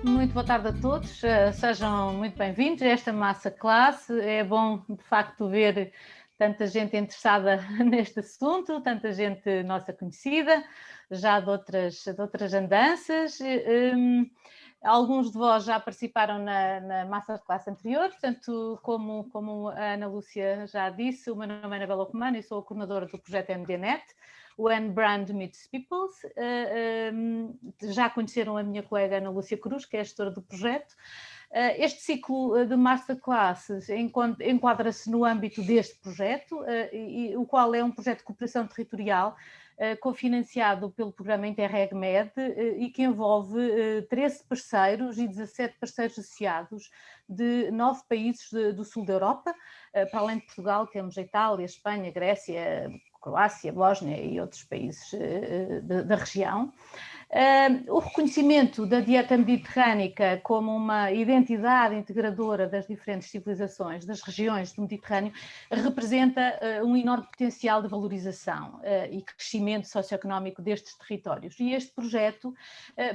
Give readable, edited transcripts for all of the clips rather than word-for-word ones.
Muito boa tarde a todos, sejam muito bem-vindos a esta Masterclass. É bom, de facto, ver tanta gente interessada neste assunto, tanta gente nossa conhecida, já de outras andanças. Alguns de vós já participaram na Masterclass anterior, portanto, como a Ana Lúcia já disse, o meu nome é Anabela Comano e sou a coordenadora do projeto MDNet. When Brand Meets People. Já conheceram a minha colega Ana Lúcia Cruz, que é a gestora do projeto. Este ciclo de masterclasses enquadra-se no âmbito deste projeto, o qual é um projeto de cooperação territorial cofinanciado pelo programa Interreg-Med e que envolve 13 parceiros e 17 parceiros associados de 9 países do sul da Europa. Para além de Portugal, temos a Itália, Espanha, Grécia, Croácia, Bósnia e outros países da região. O reconhecimento da dieta mediterrânica como uma identidade integradora das diferentes civilizações das regiões do Mediterrâneo representa um enorme potencial de valorização e crescimento socioeconómico destes territórios. E este projeto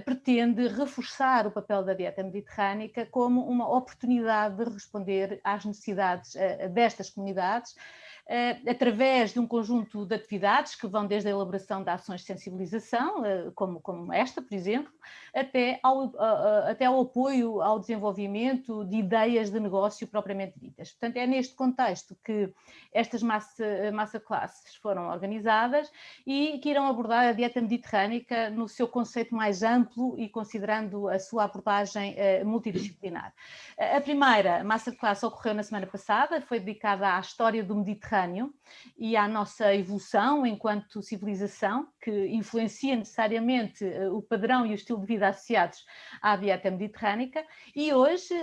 pretende reforçar o papel da dieta mediterrânica como uma oportunidade de responder às necessidades destas comunidades, através de um conjunto de atividades que vão desde a elaboração de ações de sensibilização, como esta, por exemplo, até ao apoio ao desenvolvimento de ideias de negócio propriamente ditas. Portanto, é neste contexto que estas masterclasses foram organizadas e que irão abordar a dieta mediterrânica no seu conceito mais amplo e considerando a sua abordagem multidisciplinar. A primeira masterclass ocorreu na semana passada, foi dedicada à história do Mediterrâneo e à nossa evolução enquanto civilização, que influencia necessariamente o padrão e o estilo de vida associados à dieta mediterrânica, e hoje,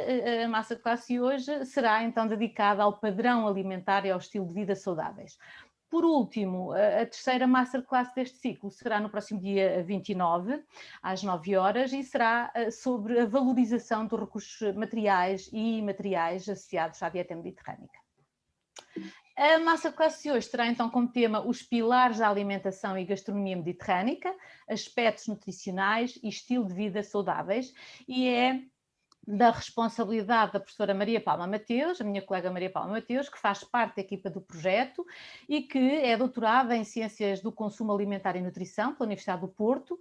a Masterclass de hoje será então dedicada ao padrão alimentar e ao estilo de vida saudáveis. Por último, a terceira Masterclass deste ciclo será no próximo dia 29, às 9 horas, e será sobre a valorização dos recursos materiais e imateriais associados à dieta mediterrânica. A Masterclass de hoje terá então como tema os pilares da alimentação e gastronomia mediterrânica, aspectos nutricionais e estilo de vida saudáveis, e é da responsabilidade da professora Maria Palma Mateus, a minha colega Maria Palma Mateus, que faz parte da equipa do projeto e que é doutorada em Ciências do Consumo Alimentar e Nutrição pela Universidade do Porto,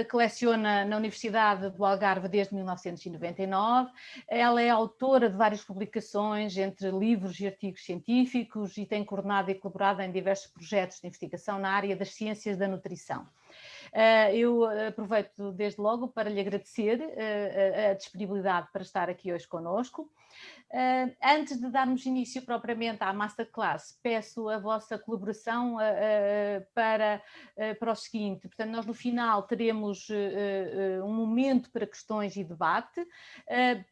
que leciona na Universidade do Algarve desde 1999. Ela é autora de várias publicações, entre livros e artigos científicos, e tem coordenado e colaborado em diversos projetos de investigação na área das ciências da nutrição. Eu aproveito desde logo para lhe agradecer a disponibilidade para estar aqui hoje conosco. Antes de darmos início propriamente à Masterclass, peço a vossa colaboração para o seguinte. Portanto, nós no final teremos um momento para questões e debate,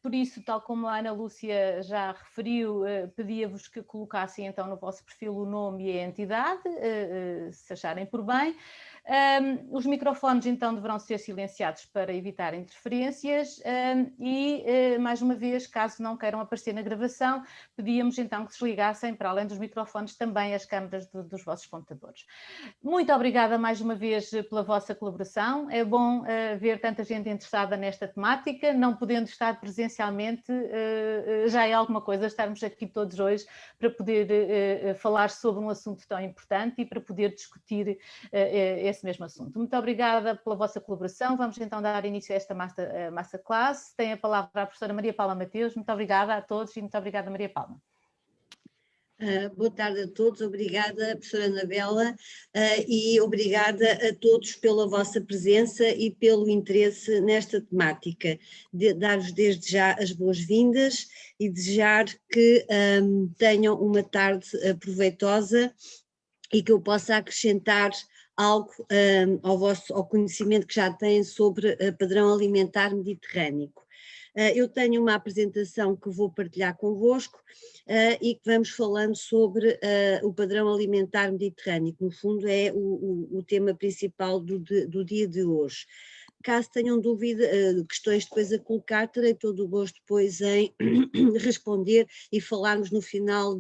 por isso, tal como a Ana Lúcia já referiu, pedia-vos que colocassem então no vosso perfil o nome e a entidade, se acharem por bem. Os microfones então deverão ser silenciados para evitar interferências e, mais uma vez, caso não queiram aparecer na gravação, pedíamos então que desligassem, para além dos microfones, também as câmaras dos vossos computadores. Muito obrigada mais uma vez pela vossa colaboração. É bom ver tanta gente interessada nesta temática, não podendo estar presencialmente, já é alguma coisa estarmos aqui todos hoje para poder falar sobre um assunto tão importante e para poder discutir esse mesmo assunto. Muito obrigada pela vossa colaboração. Vamos então dar início a esta Masterclass. Tem a palavra a professora Maria Paula Mateus. Muito obrigada a todos e muito obrigada, Maria Paula. Boa tarde a todos, obrigada professora Anabela e obrigada a todos pela vossa presença e pelo interesse nesta temática. Dar-vos desde já as boas-vindas e desejar que tenham uma tarde proveitosa e que eu possa acrescentar algo ao conhecimento que já têm sobre padrão alimentar mediterrâneo. Eu tenho uma apresentação que vou partilhar convosco e que vamos falando sobre o padrão alimentar mediterrâneo, que no fundo é o tema principal do dia de hoje. Caso tenham dúvida, questões depois a colocar, terei todo o gosto depois em responder e falarmos no final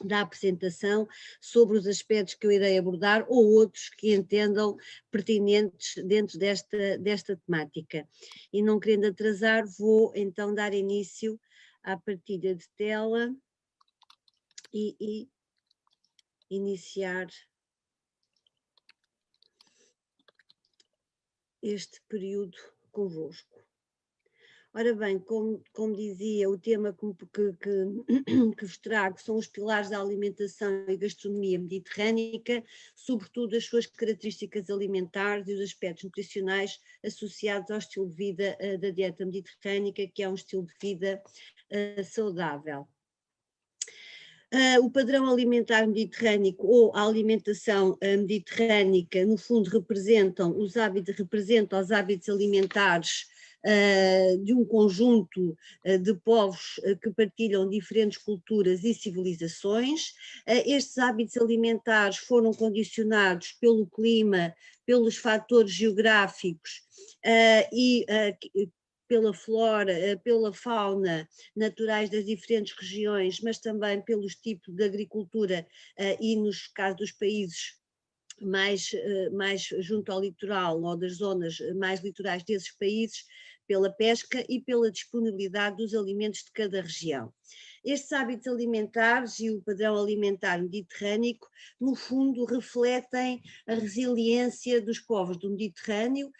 da apresentação sobre os aspectos que eu irei abordar ou outros que entendam pertinentes dentro desta temática. E não querendo atrasar, vou então dar início à partilha de tela e iniciar este período convosco. Ora bem, como dizia, o tema que vos trago são os pilares da alimentação e gastronomia mediterrânica, sobretudo as suas características alimentares e os aspectos nutricionais associados ao estilo de vida da dieta mediterrânica, que é um estilo de vida saudável. O padrão alimentar mediterrâneo ou a alimentação mediterrânica, no fundo, representam os hábitos alimentares de um conjunto de povos que partilham diferentes culturas e civilizações. Estes hábitos alimentares foram condicionados pelo clima, pelos fatores geográficos e pela flora, pela fauna naturais das diferentes regiões, mas também pelos tipos de agricultura e, nos casos dos países mais junto ao litoral ou das zonas mais litorais desses países, pela pesca e pela disponibilidade dos alimentos de cada região. Estes hábitos alimentares e o padrão alimentar mediterrâneo, no fundo, refletem a resiliência dos povos do Mediterrâneo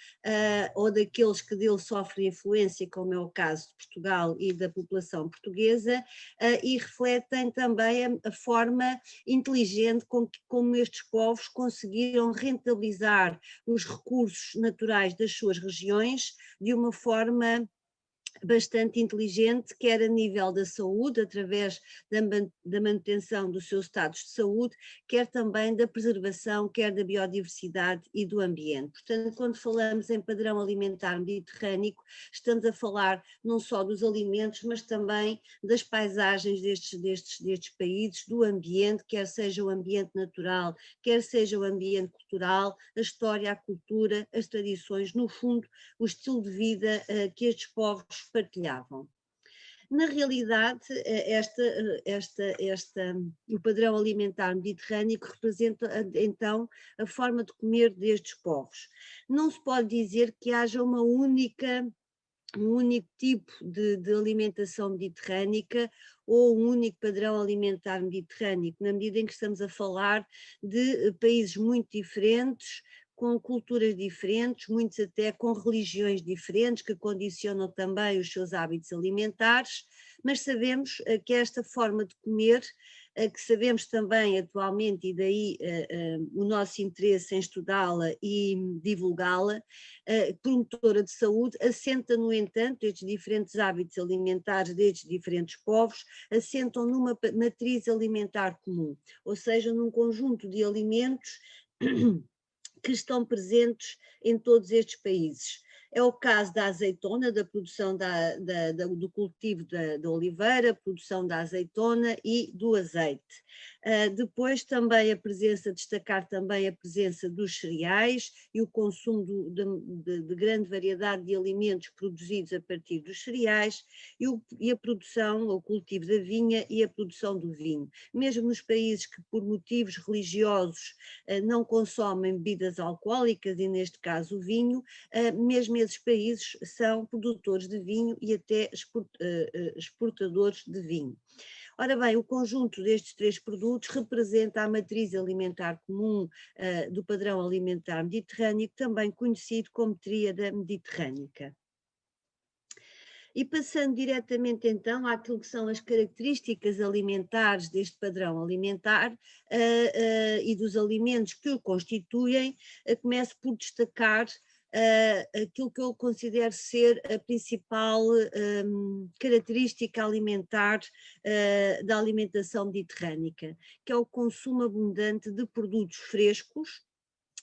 ou daqueles que dele sofrem influência, como é o caso de Portugal e da população portuguesa, e refletem também a forma inteligente como estes povos conseguiram rentabilizar os recursos naturais das suas regiões de uma forma bastante inteligente, quer a nível da saúde, através da manutenção dos seus estados de saúde, quer também da preservação, quer da biodiversidade e do ambiente. Portanto, quando falamos em padrão alimentar mediterrâneo, estamos a falar não só dos alimentos, mas também das paisagens destes países, do ambiente, quer seja o ambiente natural, quer seja o ambiente cultural, a história, a cultura, as tradições, no fundo, o estilo de vida que estes povos partilhavam. Na realidade, o padrão alimentar mediterrâneo representa então a forma de comer destes povos. Não se pode dizer que haja um único tipo de alimentação mediterrânica ou um único padrão alimentar mediterrâneo, na medida em que estamos a falar de países muito diferentes, com culturas diferentes, muitos até com religiões diferentes, que condicionam também os seus hábitos alimentares, mas sabemos que esta forma de comer, que sabemos também atualmente, e daí o nosso interesse em estudá-la e divulgá-la, promotora de saúde, assenta, no entanto, estes diferentes hábitos alimentares destes diferentes povos, assentam numa matriz alimentar comum, ou seja, num conjunto de alimentos que estão presentes em todos estes países. É o caso da azeitona, da produção do cultivo da oliveira, produção da azeitona e do azeite. Depois também destacar também a presença dos cereais e o consumo de grande variedade de alimentos produzidos a partir dos cereais e a produção, o cultivo da vinha e a produção do vinho. Mesmo nos países que por motivos religiosos não consomem bebidas alcoólicas e neste caso o vinho, mesmo esses países são produtores de vinho e até exportadores de vinho. Ora bem, o conjunto destes três produtos representa a matriz alimentar comum do padrão alimentar mediterrâneo, também conhecido como tríade mediterrânica. E passando diretamente então àquilo que são as características alimentares deste padrão alimentar e dos alimentos que o constituem, começo por destacar aquilo que eu considero ser a principal característica alimentar da alimentação mediterrânica, que é o consumo abundante de produtos frescos,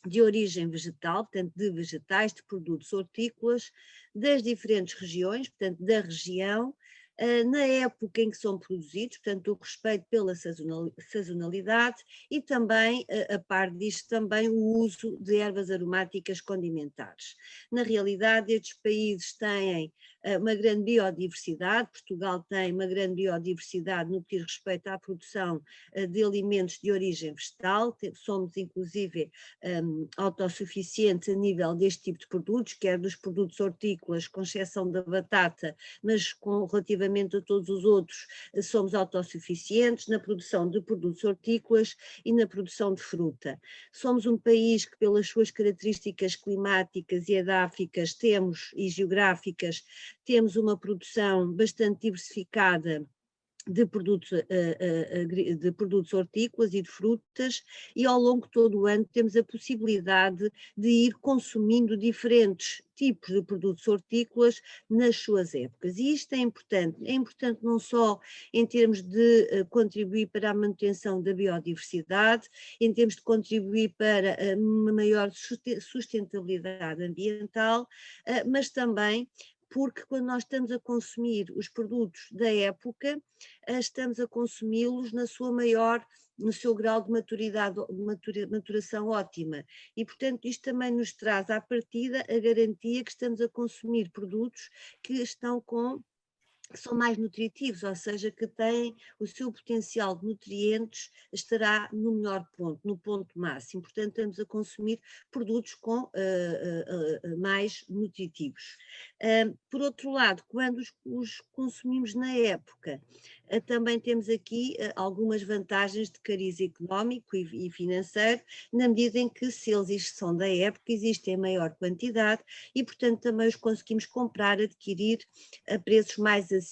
de origem vegetal, portanto de vegetais, de produtos hortícolas, das diferentes regiões, portanto da região, na época em que são produzidos, portanto o respeito pela sazonalidade e também, a par disto, também o uso de ervas aromáticas condimentares. Na realidade, estes países têm uma grande biodiversidade. Portugal tem uma grande biodiversidade no que diz respeito à produção de alimentos de origem vegetal. Somos, inclusive, autossuficientes a nível deste tipo de produtos, quer dos produtos hortícolas, com exceção da batata, mas relativamente a todos os outros, somos autossuficientes na produção de produtos hortícolas e na produção de fruta. Somos um país que, pelas suas características climáticas e edáficas e geográficas, temos uma produção bastante diversificada de produtos hortícolas e de frutas, e ao longo de todo o ano temos a possibilidade de ir consumindo diferentes tipos de produtos hortícolas nas suas épocas. E isto é importante não só em termos de contribuir para a manutenção da biodiversidade, em termos de contribuir para uma maior sustentabilidade ambiental, mas também porque quando nós estamos a consumir os produtos da época, estamos a consumi-los no seu grau de maturidade, maturação ótima. E, portanto, isto também nos traz à partida a garantia que estamos a consumir produtos que são mais nutritivos, ou seja, que têm o seu potencial de nutrientes estará no melhor ponto, no ponto máximo. Portanto, estamos a consumir produtos com mais nutritivos. Por outro lado, quando os consumimos na época, também temos aqui algumas vantagens de cariz económico e financeiro, na medida em que, se eles são da época, existem em maior quantidade e, portanto, também os conseguimos comprar, adquirir a preços mais acessíveis.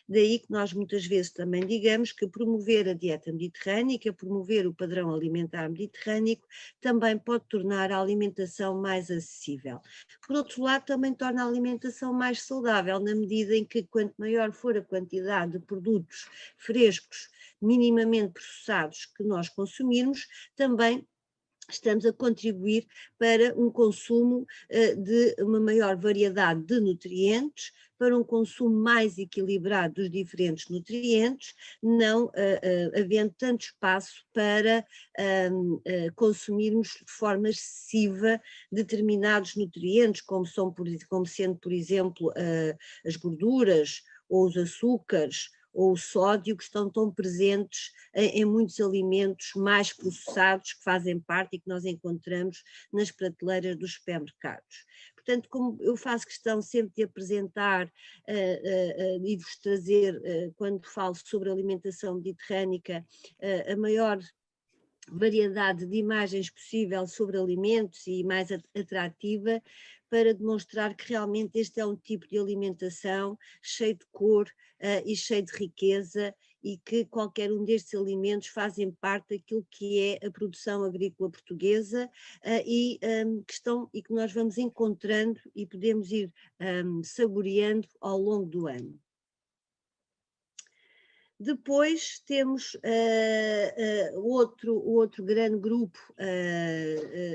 Daí que nós muitas vezes também digamos que promover a dieta mediterrânica, promover o padrão alimentar mediterrâneo, também pode tornar a alimentação mais acessível. Por outro lado, também torna a alimentação mais saudável, na medida em que quanto maior for a quantidade de produtos frescos, minimamente processados que nós consumirmos, também estamos a contribuir para um consumo de uma maior variedade de nutrientes, para um consumo mais equilibrado dos diferentes nutrientes, não havendo tanto espaço para consumirmos de forma excessiva determinados nutrientes, como sendo, por exemplo, as gorduras ou os açúcares, ou o sódio, que estão tão presentes em muitos alimentos mais processados que fazem parte e que nós encontramos nas prateleiras dos supermercados. Portanto, como eu faço questão sempre de apresentar e de vos trazer, quando falo sobre alimentação mediterrânica, a maior variedade de imagens possível sobre alimentos e mais atrativa, para demonstrar que realmente este é um tipo de alimentação cheio de cor e cheio de riqueza, e que qualquer um destes alimentos fazem parte daquilo que é a produção agrícola portuguesa e que nós vamos encontrando e podemos ir saboreando ao longo do ano. Depois temos o outro grande grupo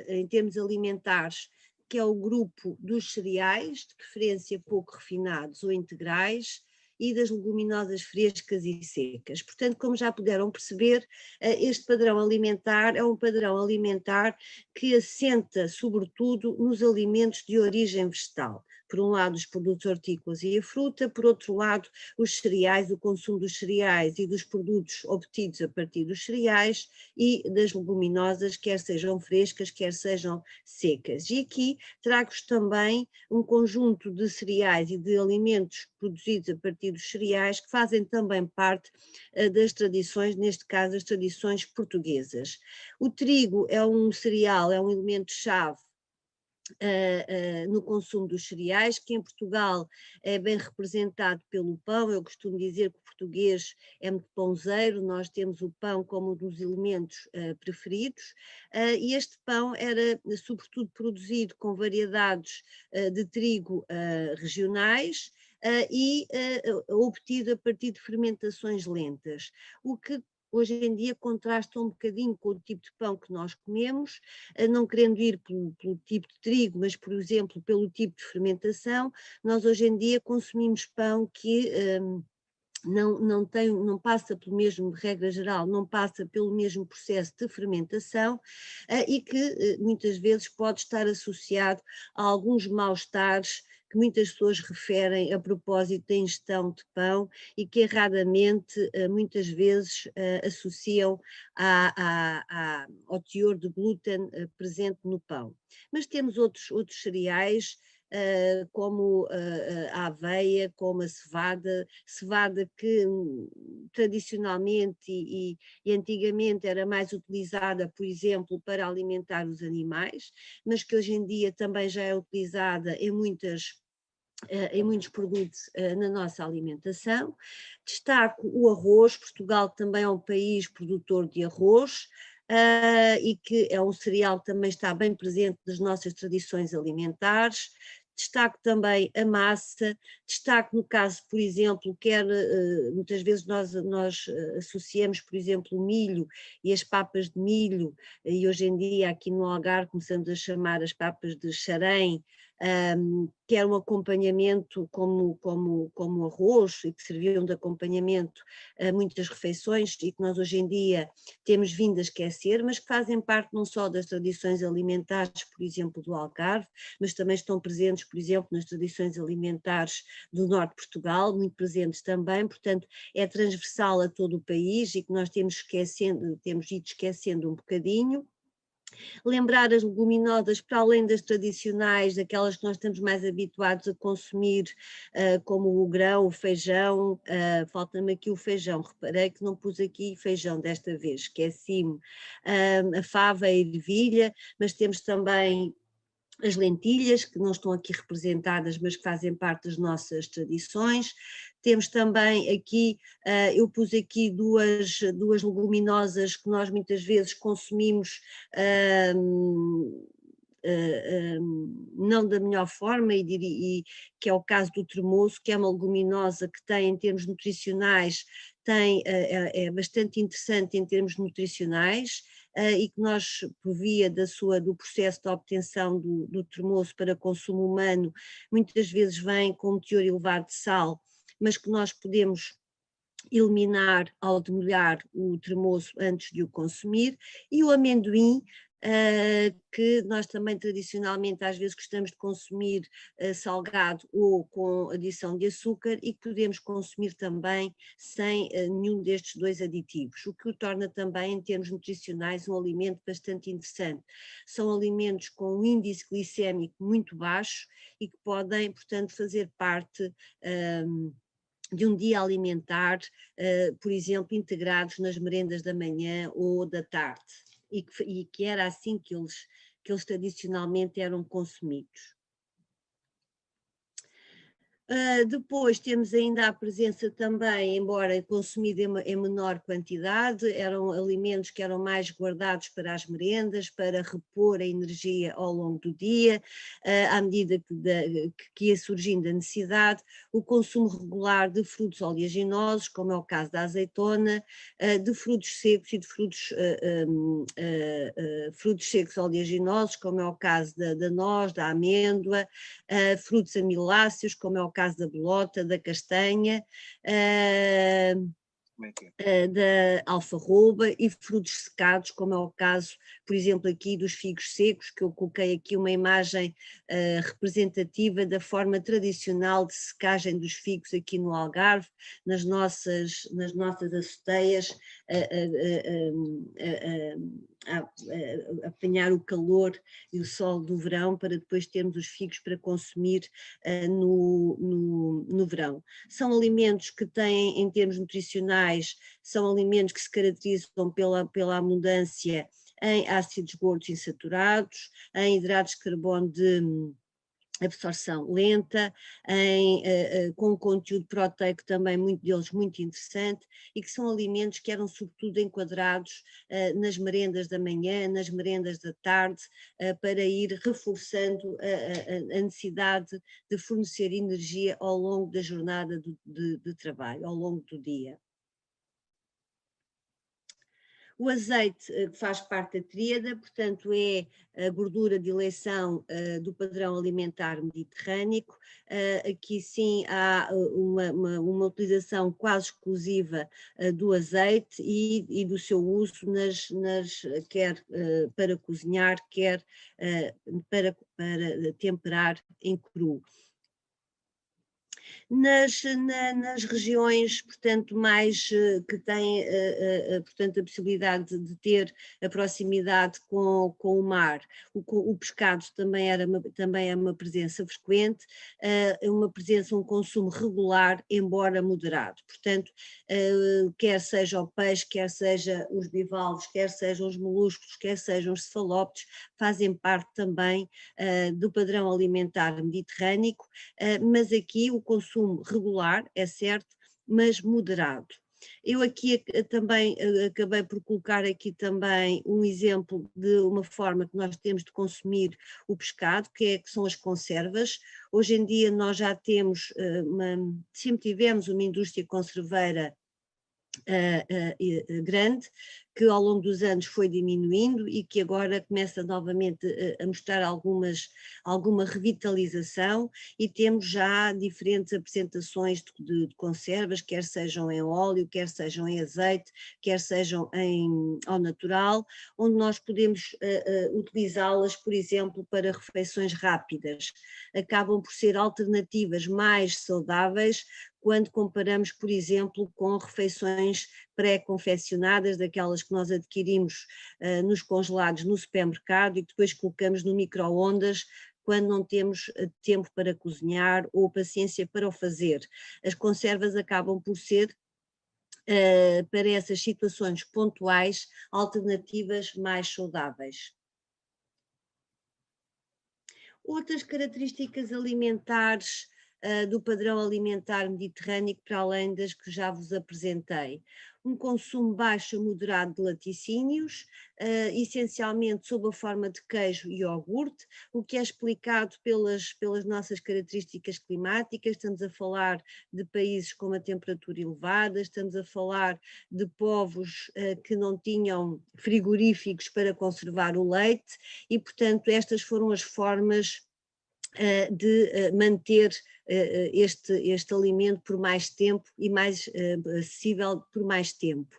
em termos alimentares, que é o grupo dos cereais, de preferência pouco refinados ou integrais, e das leguminosas frescas e secas. Portanto, como já puderam perceber, este padrão alimentar é um padrão alimentar que assenta sobretudo nos alimentos de origem vegetal. Por um lado, os produtos hortícolas e a fruta, por outro lado, os cereais, o consumo dos cereais e dos produtos obtidos a partir dos cereais e das leguminosas, quer sejam frescas, quer sejam secas. E aqui trago-vos também um conjunto de cereais e de alimentos produzidos a partir dos cereais que fazem também parte das tradições, neste caso as tradições portuguesas. O trigo é um cereal, é um elemento-chave no consumo dos cereais, que em Portugal é bem representado pelo pão. Eu costumo dizer que o português é muito pãozeiro, nós temos o pão como um dos elementos preferidos, e este pão era sobretudo produzido com variedades de trigo regionais, e obtido a partir de fermentações lentas, o que hoje em dia contrasta um bocadinho com o tipo de pão que nós comemos, não querendo ir pelo tipo de trigo, mas, por exemplo, pelo tipo de fermentação. Nós hoje em dia consumimos pão que não passa pelo mesmo, de regra geral, não passa pelo mesmo processo de fermentação e que muitas vezes pode estar associado a alguns mal-estares que muitas pessoas referem a propósito da ingestão de pão e que erradamente, muitas vezes, associam ao teor de glúten presente no pão. Mas temos outros cereais, como a aveia, como a cevada que tradicionalmente e antigamente era mais utilizada, por exemplo, para alimentar os animais, mas que hoje em dia também já é utilizada em muitos produtos na nossa alimentação. Destaco o arroz. Portugal também é um país produtor de arroz, e que é um cereal que também está bem presente nas nossas tradições alimentares. Destaco também a massa, destaco no caso, por exemplo, muitas vezes nós associamos, por exemplo, o milho e as papas de milho, e hoje em dia aqui no Algarve começamos a chamar as papas de xarém, que era um acompanhamento como arroz e que serviam de acompanhamento a muitas refeições e que nós hoje em dia temos vindo a esquecer, mas que fazem parte não só das tradições alimentares, por exemplo, do Algarve, mas também estão presentes, por exemplo, nas tradições alimentares do norte de Portugal, muito presentes também, portanto é transversal a todo o país e que nós temos ido esquecendo um bocadinho. Lembrar as leguminosas, para além das tradicionais, aquelas que nós estamos mais habituados a consumir, como o grão, o feijão, falta-me aqui o feijão, reparei que não pus aqui feijão desta vez, esqueci-me, a fava, a ervilha, mas temos também as lentilhas, que não estão aqui representadas, mas que fazem parte das nossas tradições. Temos também aqui, eu pus aqui duas leguminosas que nós muitas vezes consumimos não da melhor forma, e que é o caso do tremoço, que é uma leguminosa que tem, em termos nutricionais, é bastante interessante em termos nutricionais, e que nós, por via do processo de obtenção do tremoço para consumo humano, muitas vezes vem com um teor elevado de sal, mas que nós podemos eliminar ao demolhar o tremoço antes de o consumir. E o amendoim, que nós também tradicionalmente às vezes gostamos de consumir salgado ou com adição de açúcar, e que podemos consumir também sem nenhum destes dois aditivos, o que o torna também, em termos nutricionais, um alimento bastante interessante. São alimentos com um índice glicémico muito baixo e que podem, portanto, fazer parte de um dia alimentar, por exemplo, integrados nas merendas da manhã ou da tarde, e que era assim que eles tradicionalmente eram consumidos. Depois temos ainda a presença também, embora consumida em menor quantidade, eram alimentos que eram mais guardados para as merendas, para repor a energia ao longo do dia, à medida que ia surgindo a necessidade, o consumo regular de frutos oleaginosos, como é o caso da azeitona, de frutos secos e de frutos secos oleaginosos, como é o caso da noz, da amêndoa, frutos amiláceos, como é o caso da bolota, da castanha, da alfarroba, e frutos secados, como é o caso, por exemplo, aqui dos figos secos, que eu coloquei aqui uma imagem representativa da forma tradicional de secagem dos figos aqui no Algarve, nas nossas acoteias, a apanhar o calor e o sol do verão, para depois termos os figos para consumir no verão. São alimentos que têm, em termos nutricionais, são alimentos que se caracterizam pela abundância em ácidos gordos insaturados, em hidratos de carbono de absorção lenta, com um conteúdo proteico também, muito deles muito interessante, e que são alimentos que eram sobretudo enquadrados nas merendas da manhã, nas merendas da tarde, para ir reforçando a necessidade de fornecer energia ao longo da jornada de trabalho, ao longo do dia. O azeite faz parte da tríada, portanto é a gordura de eleição do padrão alimentar mediterrâneo. Aqui sim há uma utilização quase exclusiva do azeite e do seu uso quer para cozinhar, quer para temperar em cru. Nas regiões, portanto, mais que têm, portanto, a possibilidade de ter a proximidade com o mar, o pescado também é uma presença frequente, uma presença, um consumo regular, embora moderado. Portanto, quer seja o peixe, quer seja os bivalves, quer sejam os moluscos, quer sejam os cefalópodes, fazem parte também do padrão alimentar mediterrâneo, mas aqui o consumo regular, é certo, mas moderado. Eu aqui também acabei por colocar aqui também um exemplo de uma forma que nós temos de consumir o pescado, que são as conservas. Hoje em dia nós já temos, sempre tivemos uma indústria conserveira grande, que ao longo dos anos foi diminuindo e que agora começa novamente a mostrar alguma revitalização, e temos já diferentes apresentações de conservas, quer sejam em óleo, quer sejam em azeite, quer sejam ao natural, onde nós podemos utilizá-las, por exemplo, para refeições rápidas. Acabam por ser alternativas mais saudáveis quando comparamos, por exemplo, com refeições pré-confeccionadas, daquelas que nós adquirimos nos congelados no supermercado e que depois colocamos no micro-ondas quando não temos tempo para cozinhar ou paciência para o fazer. As conservas acabam por ser, para essas situações pontuais, alternativas mais saudáveis. Outras características alimentares do padrão alimentar mediterrâneo, para além das que já vos apresentei. Um consumo baixo a moderado de laticínios, essencialmente sob a forma de queijo e iogurte, o que é explicado pelas nossas características climáticas. Estamos a falar de países com uma temperatura elevada, estamos a falar de povos que não tinham frigoríficos para conservar o leite e, portanto, estas foram as formas de manter este alimento por mais tempo e mais acessível por mais tempo.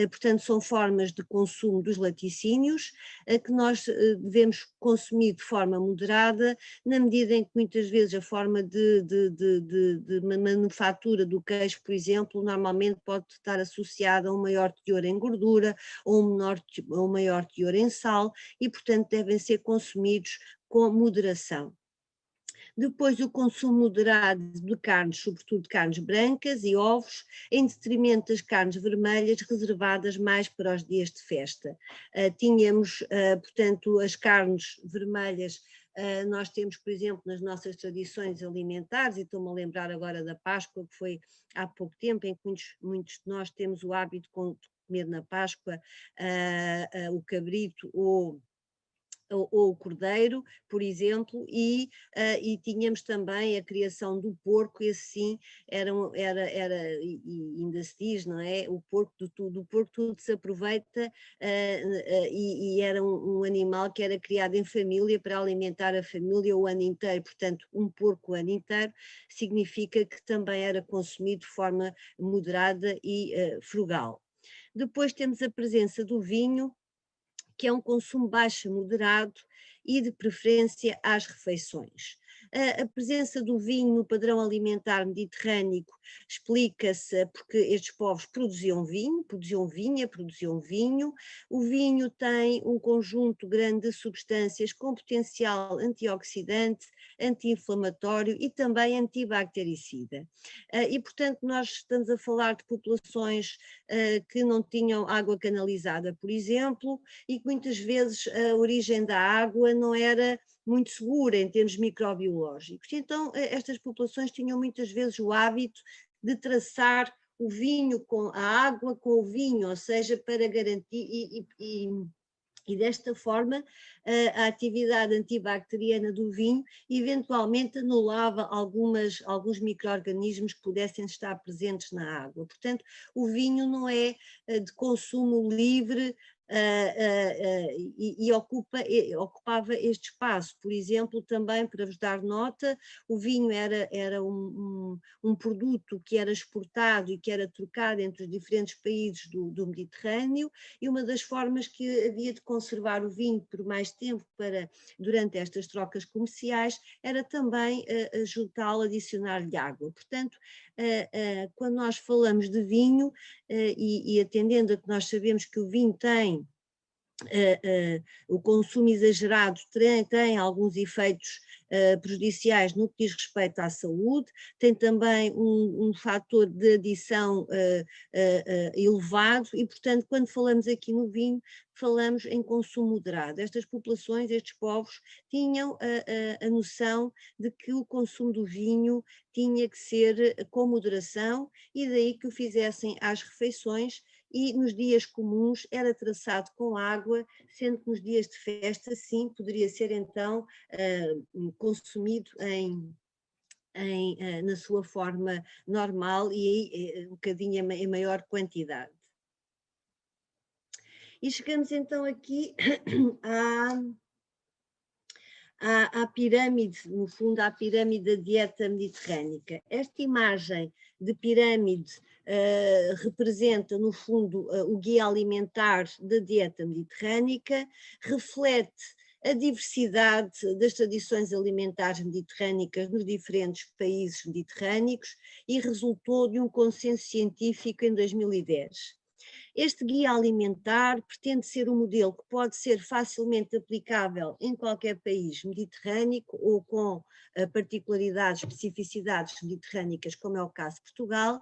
Portanto, são formas de consumo dos laticínios que nós devemos consumir de forma moderada, na medida em que muitas vezes a forma de manufatura do queijo, por exemplo, normalmente pode estar associada a um maior teor em gordura ou um maior teor em sal e, portanto, devem ser consumidos com moderação. Depois o consumo moderado de carnes, sobretudo de carnes brancas e ovos, em detrimento das carnes vermelhas reservadas mais para os dias de festa. Tínhamos, portanto, as carnes vermelhas. Nós temos, por exemplo, nas nossas tradições alimentares, e estou-me a lembrar agora da Páscoa, que foi há pouco tempo, em que muitos de nós temos o hábito de comer na Páscoa o cabrito ou o cordeiro, por exemplo, e tínhamos também a criação do porco, esse sim era e ainda se diz, não é? O porco do porco tudo se aproveita, e era um animal que era criado em família para alimentar a família o ano inteiro, portanto um porco o ano inteiro significa que também era consumido de forma moderada e frugal. Depois temos a presença do vinho, que é um consumo baixo a moderado e de preferência às refeições. A presença do vinho no padrão alimentar mediterrâneo explica-se porque estes povos produziam vinha, produziam vinho. O vinho tem um conjunto grande de substâncias com potencial antioxidante, anti-inflamatório e também antibactericida. E, portanto, nós estamos a falar de populações que não tinham água canalizada, por exemplo, e que muitas vezes a origem da água não era muito segura em termos microbiológicos. Então, estas populações tinham muitas vezes o hábito de traçar o vinho com a água com o vinho, ou seja, para garantir e desta forma a atividade antibacteriana do vinho eventualmente anulava alguns micro-organismos que pudessem estar presentes na água. Portanto, o vinho não é de consumo livre ocupava este espaço. Por exemplo, também para vos dar nota, o vinho era um produto que era exportado e que era trocado entre os diferentes países do Mediterrâneo, e uma das formas que havia de conservar o vinho por mais tempo durante estas trocas comerciais era também juntá-lo, adicionar-lhe água. Portanto, quando nós falamos de vinho, e atendendo a que nós sabemos que o vinho tem o consumo exagerado tem alguns efeitos prejudiciais no que diz respeito à saúde, tem também um fator de adição elevado e, portanto, quando falamos aqui no vinho, falamos em consumo moderado. Estas populações, estes povos, tinham a noção de que o consumo do vinho tinha que ser com moderação e daí que o fizessem às refeições, e nos dias comuns era traçado com água, sendo que nos dias de festa, sim, poderia ser então consumido na sua forma normal e aí um bocadinho em maior quantidade. E chegamos então aqui à pirâmide, no fundo, à pirâmide da dieta mediterrânica. Esta imagem de pirâmide representa, no fundo, o guia alimentar da dieta mediterrânica, reflete a diversidade das tradições alimentares mediterrânicas nos diferentes países mediterrâneos e resultou de um consenso científico em 2010. Este guia alimentar pretende ser um modelo que pode ser facilmente aplicável em qualquer país mediterrâneo ou com particularidades, especificidades mediterrânicas, como é o caso de Portugal,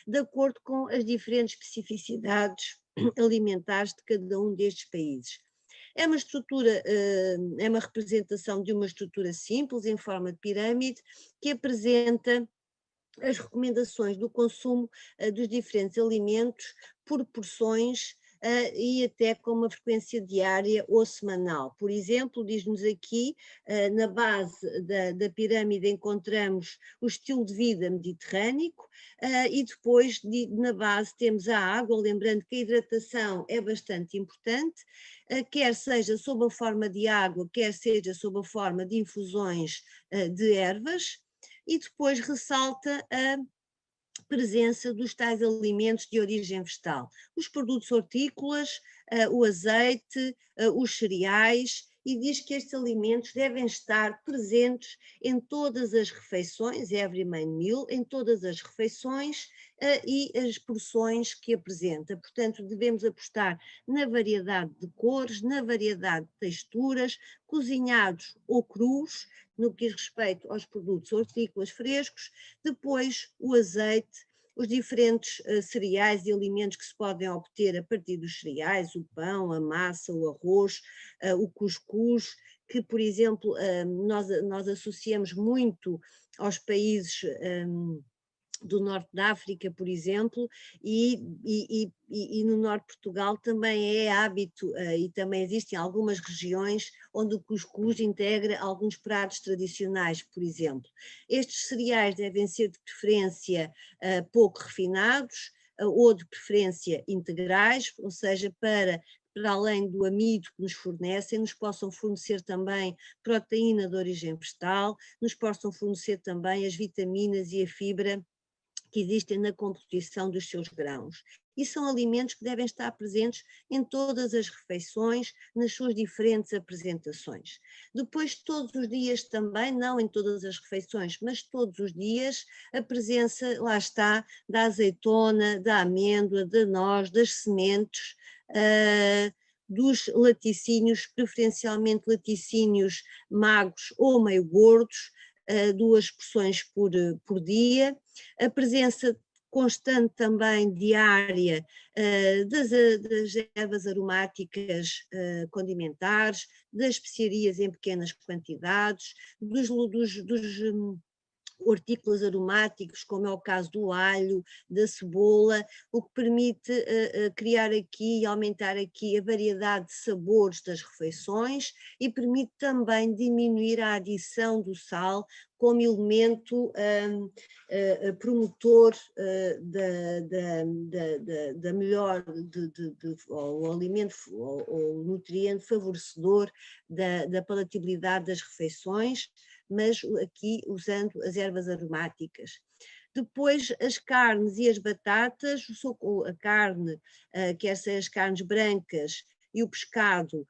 de acordo com as diferentes especificidades alimentares de cada um destes países. É uma estrutura, é uma representação de uma estrutura simples, em forma de pirâmide, que apresenta as recomendações do consumo dos diferentes alimentos por porções e até com uma frequência diária ou semanal. Por exemplo, diz-nos aqui, na base da pirâmide encontramos o estilo de vida mediterrâneo e depois na base temos a água, lembrando que a hidratação é bastante importante, quer seja sob a forma de água, quer seja sob a forma de infusões de ervas, e depois ressalta a presença dos tais alimentos de origem vegetal, os produtos hortícolas, o azeite, os cereais, e diz que estes alimentos devem estar presentes em todas as refeições, every main meal, em todas as refeições e as porções que apresenta. Portanto, devemos apostar na variedade de cores, na variedade de texturas, cozinhados ou crus, no que diz respeito aos produtos hortícolas frescos, depois o azeite, os diferentes cereais e alimentos que se podem obter a partir dos cereais, o pão, a massa, o arroz, o cuscuz, que, por exemplo, nós associamos muito aos países do norte da África, por exemplo, e no norte de Portugal também é hábito, e também existem algumas regiões onde o cuscuz integra alguns pratos tradicionais, por exemplo. Estes cereais devem ser de preferência pouco refinados, ou de preferência integrais, ou seja, para além do amido que nos fornecem, nos possam fornecer também proteína de origem vegetal, nos possam fornecer também as vitaminas e a fibra que existem na composição dos seus grãos. E são alimentos que devem estar presentes em todas as refeições, nas suas diferentes apresentações. Depois, todos os dias também, não em todas as refeições, mas todos os dias, a presença, lá está, da azeitona, da amêndoa, da noz, das sementes, dos laticínios, preferencialmente laticínios magros ou meio gordos, 2 porções por dia, a presença constante também diária das ervas aromáticas condimentares, das especiarias em pequenas quantidades, dos hortícolas aromáticos, como é o caso do alho, da cebola, o que permite criar aqui e aumentar aqui a variedade de sabores das refeições e permite também diminuir a adição do sal, como elemento promotor da melhor, ou alimento, ou nutriente favorecedor da palatabilidade das refeições, mas aqui usando as ervas aromáticas. Depois as carnes e as batatas, a carne, quer sejam as carnes brancas e o pescado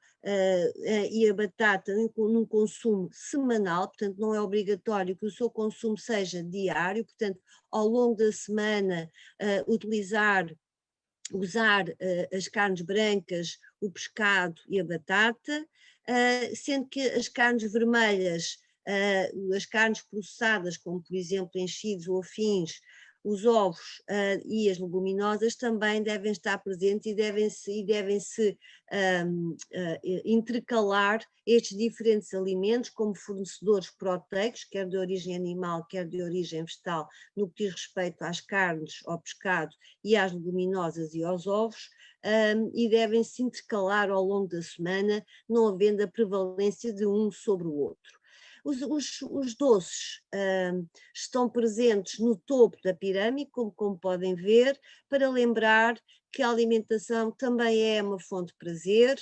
e a batata num consumo semanal, portanto não é obrigatório que o seu consumo seja diário, portanto ao longo da semana usar as carnes brancas, o pescado e a batata, sendo que as carnes vermelhas, as carnes processadas, como por exemplo enchidos ou afins, os ovos e as leguminosas também devem estar presentes e devem-se intercalar estes diferentes alimentos como fornecedores proteicos, quer de origem animal, quer de origem vegetal, no que diz respeito às carnes, ao pescado e às leguminosas e aos ovos, e devem-se intercalar ao longo da semana, não havendo a prevalência de um sobre o outro. Os doces estão presentes no topo da pirâmide, como podem ver, para lembrar que a alimentação também é uma fonte de prazer,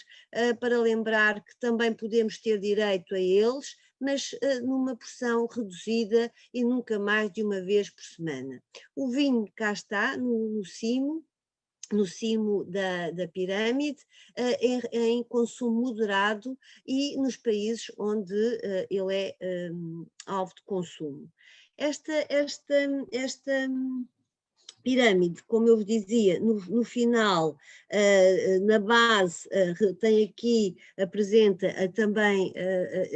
para lembrar que também podemos ter direito a eles, mas numa porção reduzida e nunca mais de uma vez por semana. O vinho cá está, no cimo da pirâmide, em consumo moderado e nos países onde ele é alvo de consumo. Esta pirâmide, como eu vos dizia, no final, na base, apresenta também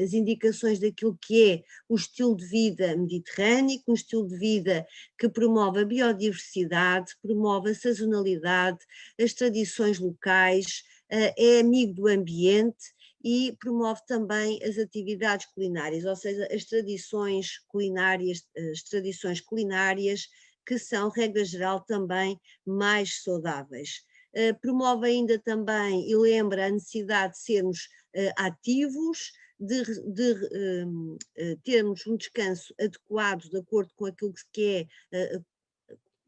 as indicações daquilo que é o estilo de vida mediterrâneo, um estilo de vida que promove a biodiversidade, promove a sazonalidade, as tradições locais, é amigo do ambiente e promove também as atividades culinárias, ou seja, as tradições culinárias que são, regra geral, também mais saudáveis. Promove ainda também e lembra a necessidade de sermos ativos, de termos um descanso adequado de acordo com aquilo que é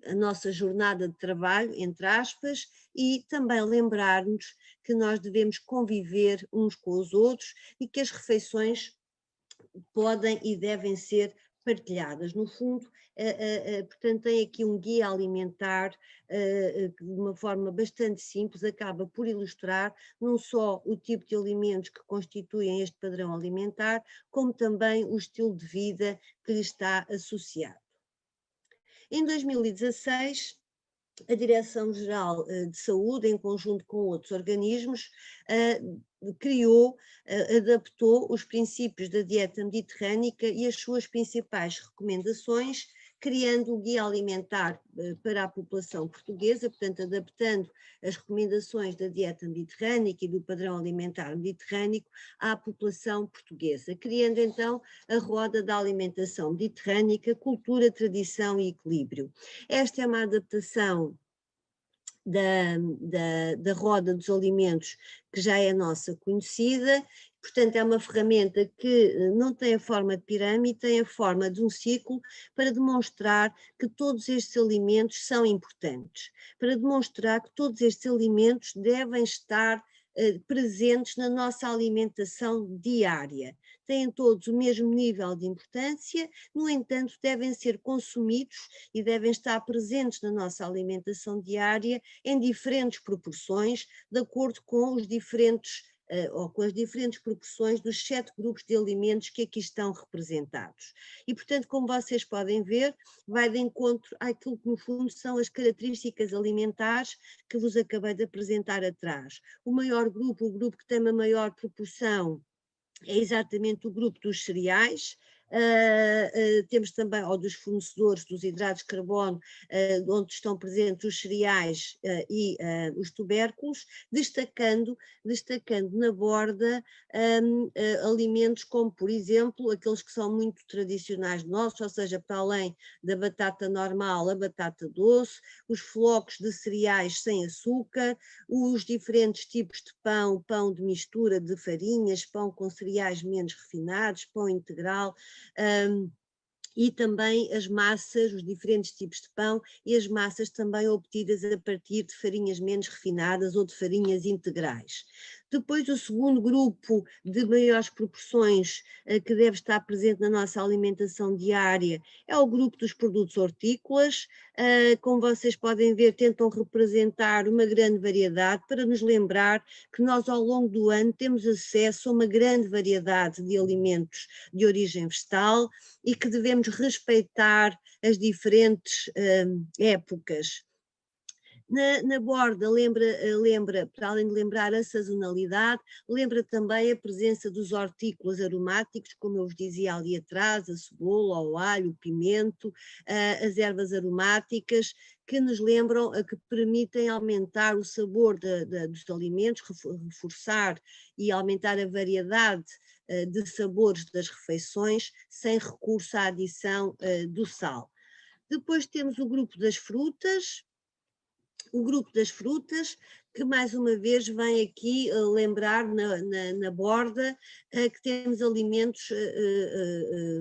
a nossa jornada de trabalho, entre aspas, e também lembrar-nos que nós devemos conviver uns com os outros e que as refeições podem e devem ser partilhadas. No fundo, portanto, tem aqui um guia alimentar que de uma forma bastante simples acaba por ilustrar não só o tipo de alimentos que constituem este padrão alimentar, como também o estilo de vida que lhe está associado. Em 2016, a Direção-Geral de Saúde, em conjunto com outros organismos, adaptou os princípios da dieta mediterrânica e as suas principais recomendações, criando o Guia Alimentar para a população portuguesa, portanto, adaptando as recomendações da dieta mediterrânica e do padrão alimentar mediterrâneo à população portuguesa, criando então a roda da alimentação mediterrânica, cultura, tradição e equilíbrio. Esta é uma adaptação da roda dos alimentos que já é nossa conhecida, portanto é uma ferramenta que não tem a forma de pirâmide, tem a forma de um ciclo para demonstrar que todos estes alimentos são importantes, para demonstrar que todos estes alimentos devem estar presentes na nossa alimentação diária. Têm todos o mesmo nível de importância, no entanto, devem ser consumidos e devem estar presentes na nossa alimentação diária em diferentes proporções, de acordo com os diferentes ou com as diferentes proporções dos 7 grupos de alimentos que aqui estão representados. E, portanto, como vocês podem ver, vai de encontro àquilo que, no fundo, são as características alimentares que vos acabei de apresentar atrás. O maior grupo, o grupo que tem uma maior proporção, é exatamente o grupo dos cereais. Temos também, ou dos fornecedores dos hidratos de carbono, onde estão presentes os cereais e os tubérculos, destacando na borda alimentos como, por exemplo, aqueles que são muito tradicionais nossos, ou seja, para além da batata normal, a batata doce, os flocos de cereais sem açúcar, os diferentes tipos de pão de mistura de farinhas, pão com cereais menos refinados, pão integral, e também as massas, os diferentes tipos de pão e as massas também obtidas a partir de farinhas menos refinadas ou de farinhas integrais. Depois o segundo grupo de maiores proporções que deve estar presente na nossa alimentação diária é o grupo dos produtos hortícolas. Como vocês podem ver, tentam representar uma grande variedade para nos lembrar que nós ao longo do ano temos acesso a uma grande variedade de alimentos de origem vegetal e que devemos respeitar as diferentes épocas. Na borda lembra, para além de lembrar a sazonalidade, lembra também a presença dos hortícolas aromáticos, como eu vos dizia ali atrás, a cebola, o alho, o pimento, as ervas aromáticas, que nos lembram, que permitem aumentar o sabor dos alimentos, reforçar e aumentar a variedade de sabores das refeições, sem recurso à adição do sal. Depois temos o grupo das frutas, que mais uma vez vem aqui lembrar na borda que temos alimentos,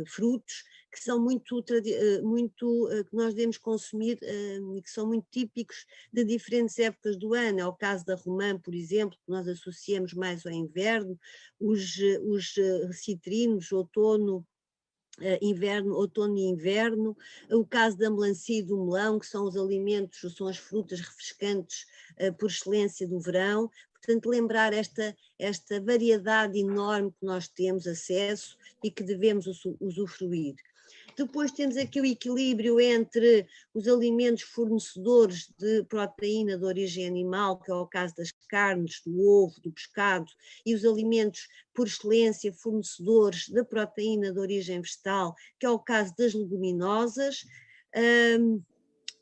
frutos, que são que nós devemos consumir e que são muito típicos de diferentes épocas do ano. É o caso da romã, por exemplo, que nós associamos mais ao inverno, os citrinos, outono, outono e inverno, o caso da melancia e do melão, que são os alimentos, são as frutas refrescantes por excelência do verão. Portanto, lembrar esta variedade enorme que nós temos acesso e que devemos usufruir. Depois temos aqui o equilíbrio entre os alimentos fornecedores de proteína de origem animal, que é o caso das carnes, do ovo, do pescado, e os alimentos por excelência fornecedores de proteína de origem vegetal, que é o caso das leguminosas,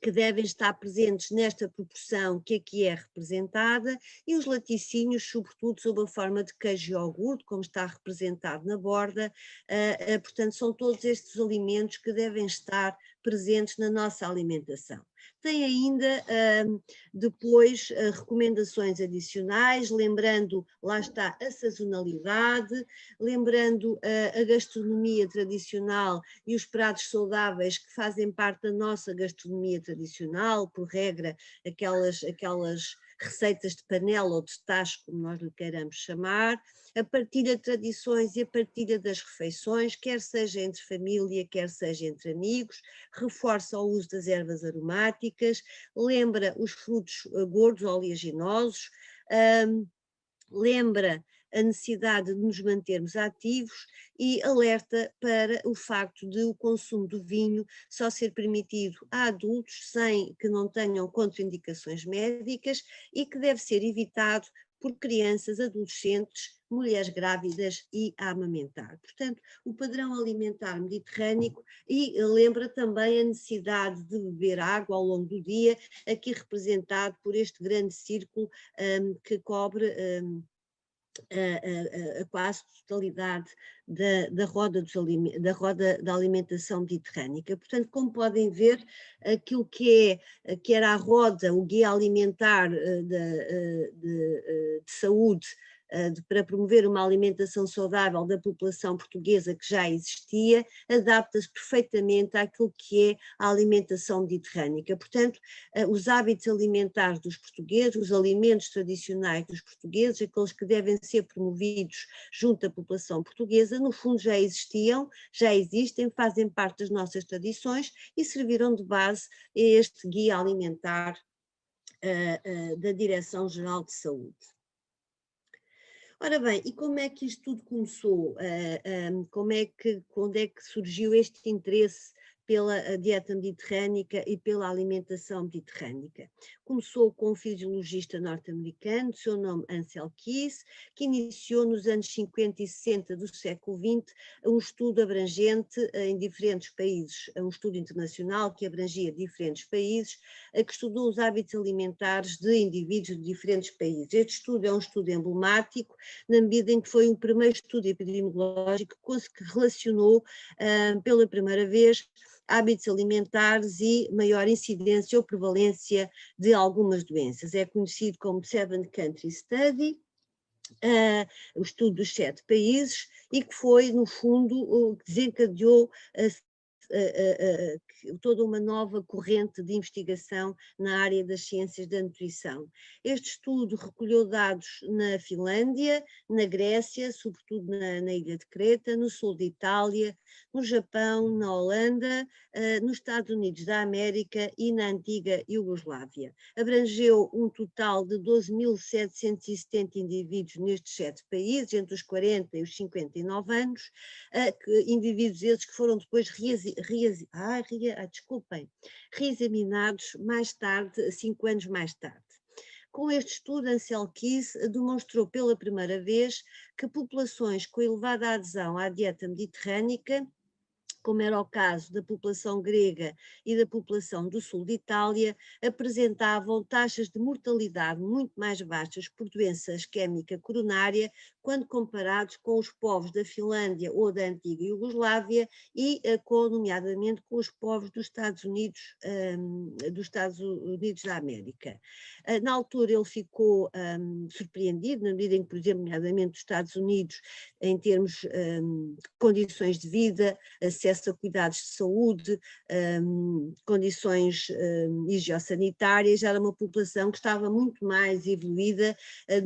que devem estar presentes nesta proporção que aqui é representada, e os laticínios, sobretudo sob a forma de queijo e iogurte, como está representado na borda. Portanto, são todos estes alimentos que devem estar presentes na nossa alimentação. Tem ainda depois recomendações adicionais, lembrando, lá está, a sazonalidade, lembrando a gastronomia tradicional e os pratos saudáveis que fazem parte da nossa gastronomia tradicional, por regra, aquelas receitas de panela ou de tacho, como nós lhe queiramos chamar, a partilha de tradições e a partilha das refeições, quer seja entre família, quer seja entre amigos, reforça o uso das ervas aromáticas, lembra os frutos gordos, oleaginosos, lembra a necessidade de nos mantermos ativos e alerta para o facto de o consumo do vinho só ser permitido a adultos sem que não tenham contraindicações médicas e que deve ser evitado por crianças, adolescentes, mulheres grávidas e a amamentar. Portanto, o padrão alimentar mediterrâneo e lembra também a necessidade de beber água ao longo do dia, aqui representado por este grande círculo que cobre a quase totalidade da roda da alimentação mediterrânica. Portanto, como podem ver, aquilo que era a roda, o guia alimentar de saúde, para promover uma alimentação saudável da população portuguesa que já existia, adapta-se perfeitamente àquilo que é a alimentação mediterrânica. Portanto, os hábitos alimentares dos portugueses, os alimentos tradicionais dos portugueses, aqueles que devem ser promovidos junto à população portuguesa, no fundo já existem, fazem parte das nossas tradições e serviram de base a este guia alimentar da Direção-Geral de Saúde. Ora bem, e como é que isto tudo começou? Quando é que surgiu este interesse pela dieta mediterrânica e pela alimentação mediterrânica? Começou com um fisiologista norte-americano, de seu nome Ansel Keys, que iniciou nos anos 50 e 60 do século XX um estudo abrangente em diferentes países, um estudo internacional que abrangia diferentes países, que estudou os hábitos alimentares de indivíduos de diferentes países. Este estudo é um estudo emblemático, na medida em que foi o primeiro estudo epidemiológico que relacionou pela primeira vez hábitos alimentares e maior incidência ou prevalência de algumas doenças. É conhecido como Seven Country Study, o estudo dos 7 países, e que foi, no fundo, o que desencadeou toda uma nova corrente de investigação na área das ciências da nutrição. Este estudo recolheu dados na Finlândia, na Grécia, sobretudo na ilha de Creta, no sul de Itália, no Japão, na Holanda, nos Estados Unidos da América e na antiga Iugoslávia. Abrangeu um total de 12.770 indivíduos nestes 7 países, entre os 40 e os 59 anos, indivíduos esses que foram depois reexaminados mais tarde, 5 anos mais tarde. Com este estudo, Ansel Keys demonstrou pela primeira vez que populações com elevada adesão à dieta mediterrânica, como era o caso da população grega e da população do sul de Itália, apresentavam taxas de mortalidade muito mais baixas por doença isquémica coronária quando comparados com os povos da Finlândia ou da antiga Iugoslávia e, nomeadamente, com os povos dos Estados Unidos da América. Na altura ele ficou surpreendido, na medida em que, por exemplo, nomeadamente os Estados Unidos, em termos de condições de vida, acesso a cuidados de saúde, condições higiosanitárias, era uma população que estava muito mais evoluída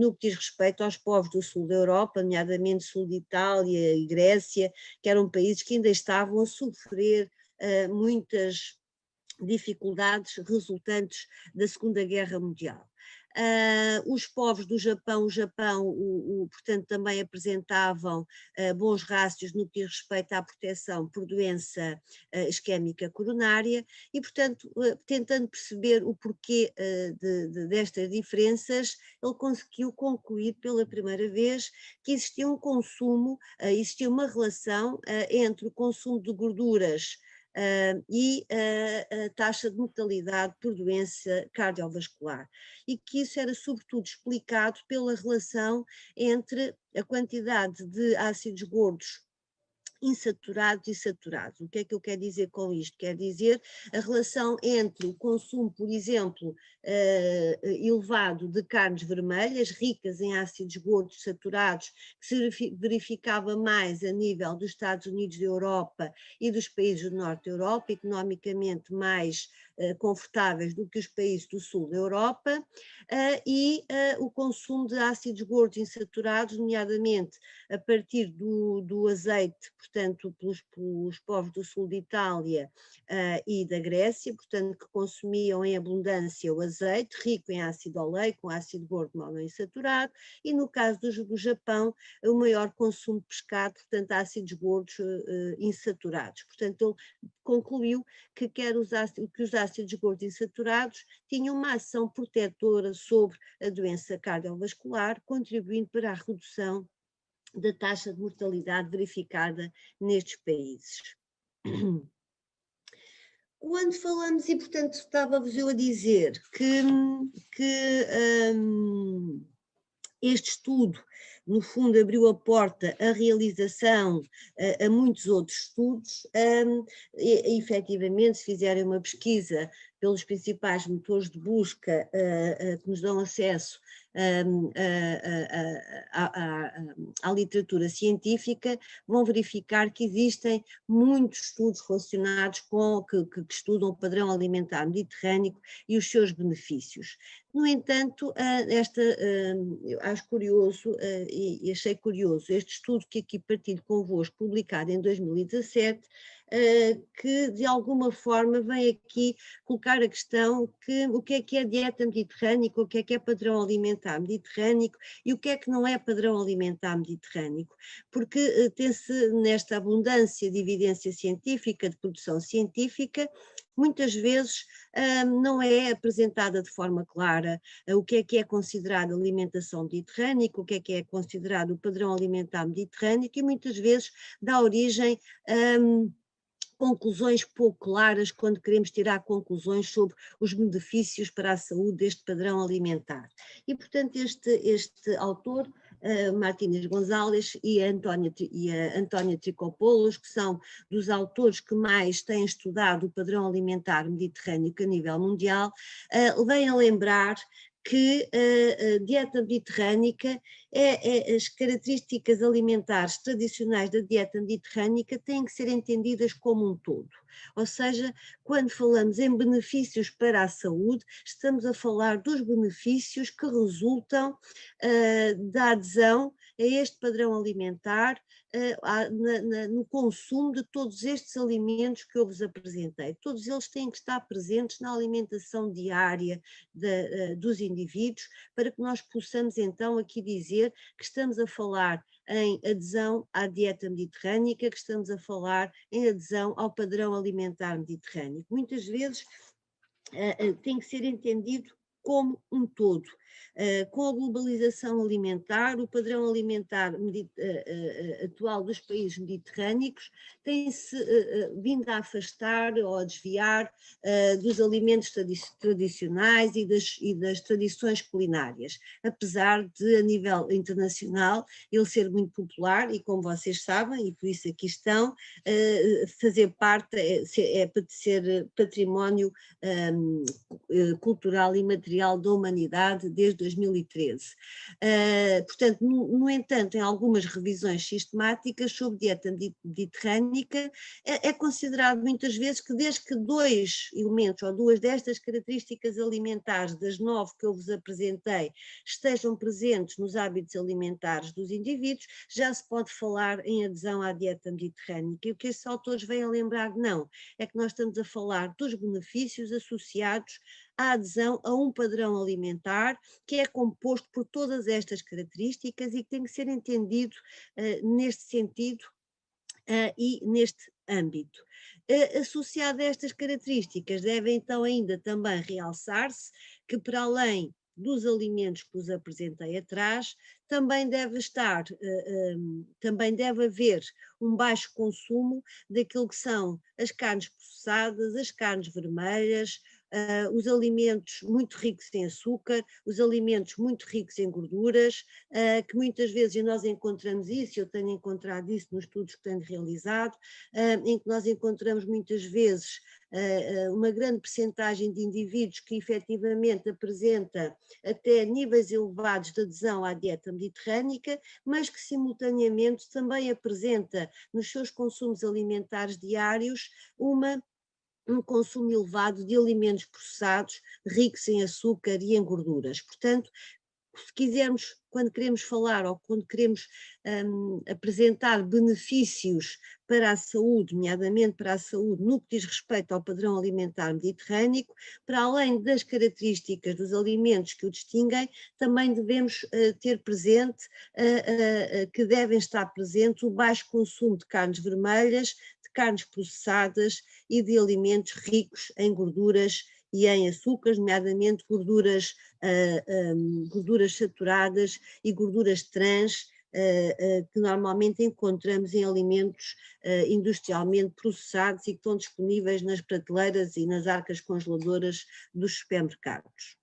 no que diz respeito aos povos do sul da Europa, nomeadamente sul de Itália e Grécia, que eram países que ainda estavam a sofrer muitas dificuldades resultantes da Segunda Guerra Mundial. Os povos do Japão, portanto, também apresentavam bons rácios no que diz respeito à proteção por doença isquémica coronária e, portanto, tentando perceber o porquê destas diferenças, ele conseguiu concluir pela primeira vez que existia um consumo, existia uma relação entre o consumo de gorduras e a taxa de mortalidade por doença cardiovascular, e que isso era sobretudo explicado pela relação entre a quantidade de ácidos gordos insaturados e saturados. O que é que eu quero dizer com isto? Quer dizer a relação entre o consumo, por exemplo, elevado de carnes vermelhas, ricas em ácidos gordos saturados, que se verificava mais a nível dos Estados Unidos da Europa e dos países do norte da Europa, economicamente mais confortáveis do que os países do sul da Europa, e o consumo de ácidos gordos insaturados, nomeadamente a partir do azeite, portanto, pelos povos do sul de Itália e da Grécia, portanto, que consumiam em abundância o azeite, rico em ácido oleico, ácido gordo monoinsaturado, e no caso do Japão, o maior consumo de pescado, portanto, ácidos gordos insaturados. Portanto, ele concluiu que os ácidos gordos insaturados tinham uma ação protetora sobre a doença cardiovascular, contribuindo para a redução da taxa de mortalidade verificada nestes países. Quando falamos, e portanto estava-vos eu a dizer que este estudo, no fundo, abriu a porta à realização a muitos outros estudos, e efetivamente, se fizerem uma pesquisa pelos principais motores de busca que nos dão acesso à literatura científica, vão verificar que existem muitos estudos relacionados que estudam o padrão alimentar mediterrâneo e os seus benefícios. No entanto, acho curioso e achei curioso este estudo que aqui partilho convosco, publicado em 2017, que de alguma forma vem aqui colocar a questão o que é dieta mediterrânica, o que é padrão alimentar mediterrâneo e o que é que não é padrão alimentar mediterrâneo, porque tem-se nesta abundância de evidência científica, de produção científica, muitas vezes não é apresentada de forma clara o que é considerado alimentação mediterrânica, o que é considerado o padrão alimentar mediterrâneo, e muitas vezes dá origem a conclusões pouco claras quando queremos tirar conclusões sobre os benefícios para a saúde deste padrão alimentar. E, portanto, este autor, Martínez Gonzalez e a Antónia Tricopoulos, que são dos autores que mais têm estudado o padrão alimentar mediterrâneo a nível mundial, vêm a lembrar que a dieta mediterrânica, as características alimentares tradicionais da dieta mediterrânica têm que ser entendidas como um todo. Ou seja, quando falamos em benefícios para a saúde, estamos a falar dos benefícios que resultam da adesão a este padrão alimentar, no consumo de todos estes alimentos que eu vos apresentei. Todos eles têm que estar presentes na alimentação diária dos indivíduos, para que nós possamos então aqui dizer que estamos a falar em adesão à dieta mediterrânica, que estamos a falar em adesão ao padrão alimentar mediterrâneo. Muitas vezes tem que ser entendido como um todo. Com a globalização alimentar, o padrão alimentar atual dos países mediterrâneos tem-se vindo a afastar ou a desviar dos alimentos tradicionais e das tradições culinárias, apesar de, a nível internacional, ele ser muito popular e, como vocês sabem, e por isso aqui estão, fazer parte, ser património cultural e material da humanidade desde 2013. Portanto, no entanto, em algumas revisões sistemáticas sobre dieta mediterrânica, é considerado muitas vezes que desde que 2 elementos ou 2 destas características alimentares das 9 que eu vos apresentei estejam presentes nos hábitos alimentares dos indivíduos, já se pode falar em adesão à dieta mediterrânica. E o que estes autores vêm a lembrar, não, é que nós estamos a falar dos benefícios associados à adesão a um padrão alimentar que é composto por todas estas características e que tem que ser entendido neste sentido e neste âmbito. Associado a estas características, deve então ainda também realçar-se que, para além dos alimentos que vos apresentei atrás, também deve estar, também deve haver um baixo consumo daquilo que são as carnes processadas, as carnes vermelhas, os alimentos muito ricos em açúcar, os alimentos muito ricos em gorduras, que muitas vezes, e nós encontramos isso, eu tenho encontrado isso nos estudos que tenho realizado, em que nós encontramos muitas vezes uma grande percentagem de indivíduos que efetivamente apresenta até níveis elevados de adesão à dieta mediterrânica, mas que simultaneamente também apresenta nos seus consumos alimentares diários um consumo elevado de alimentos processados, ricos em açúcar e em gorduras. Portanto, se quisermos, quando queremos falar ou quando queremos apresentar benefícios para a saúde, nomeadamente para a saúde no que diz respeito ao padrão alimentar mediterrâneo, para além das características dos alimentos que o distinguem, também devemos ter presente que devem estar presentes o baixo consumo de carnes vermelhas, de carnes processadas e de alimentos ricos em gorduras e em açúcares, nomeadamente gorduras saturadas e gorduras trans, que normalmente encontramos em alimentos industrialmente processados e que estão disponíveis nas prateleiras e nas arcas congeladoras dos supermercados.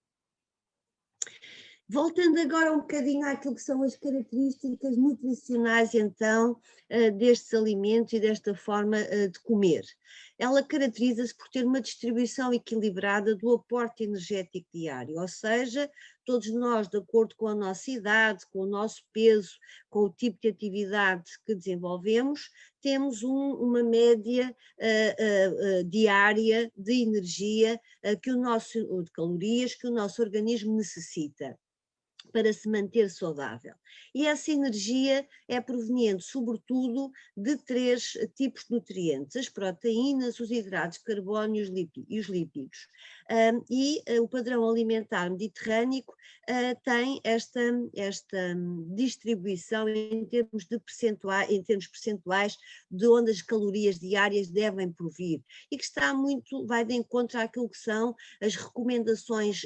Voltando agora um bocadinho àquilo que são as características nutricionais, então, destes alimentos e desta forma de comer. Ela caracteriza-se por ter uma distribuição equilibrada do aporte energético diário, ou seja, todos nós, de acordo com a nossa idade, com o nosso peso, com o tipo de atividade que desenvolvemos, temos uma média diária de energia de calorias que o nosso organismo necessita para se manter saudável. E essa energia é proveniente, sobretudo, de 3 tipos de nutrientes: as proteínas, os hidratos de carbono e os lípidos. O padrão alimentar mediterrâneo tem esta distribuição em termos percentuais de onde as calorias diárias devem provir, e que vai de encontro àquilo que são as recomendações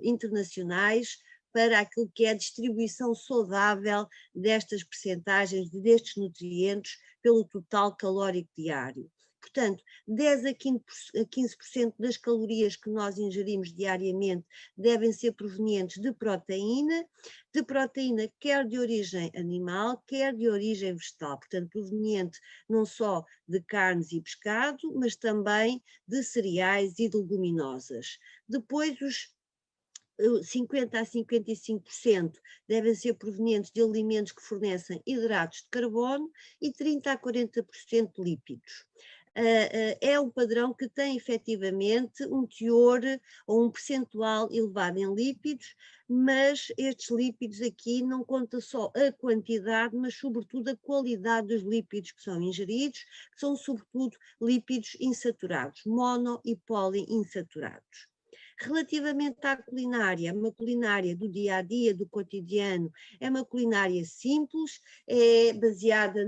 internacionais para aquilo que é a distribuição saudável destas percentagens, destes nutrientes, pelo total calórico diário. Portanto, 10 a 15% das calorias que nós ingerimos diariamente devem ser provenientes de proteína quer de origem animal, quer de origem vegetal, portanto, proveniente não só de carnes e pescado, mas também de cereais e de leguminosas. Depois, 50% a 55% devem ser provenientes de alimentos que fornecem hidratos de carbono e 30% a 40% de lípidos. É um padrão que tem efetivamente um teor ou um percentual elevado em lípidos, mas estes lípidos aqui não conta só a quantidade, mas sobretudo a qualidade dos lípidos que são ingeridos, que são sobretudo lípidos insaturados, mono e poliinsaturados. Relativamente à culinária, uma culinária do dia a dia, do cotidiano, é uma culinária simples, é baseada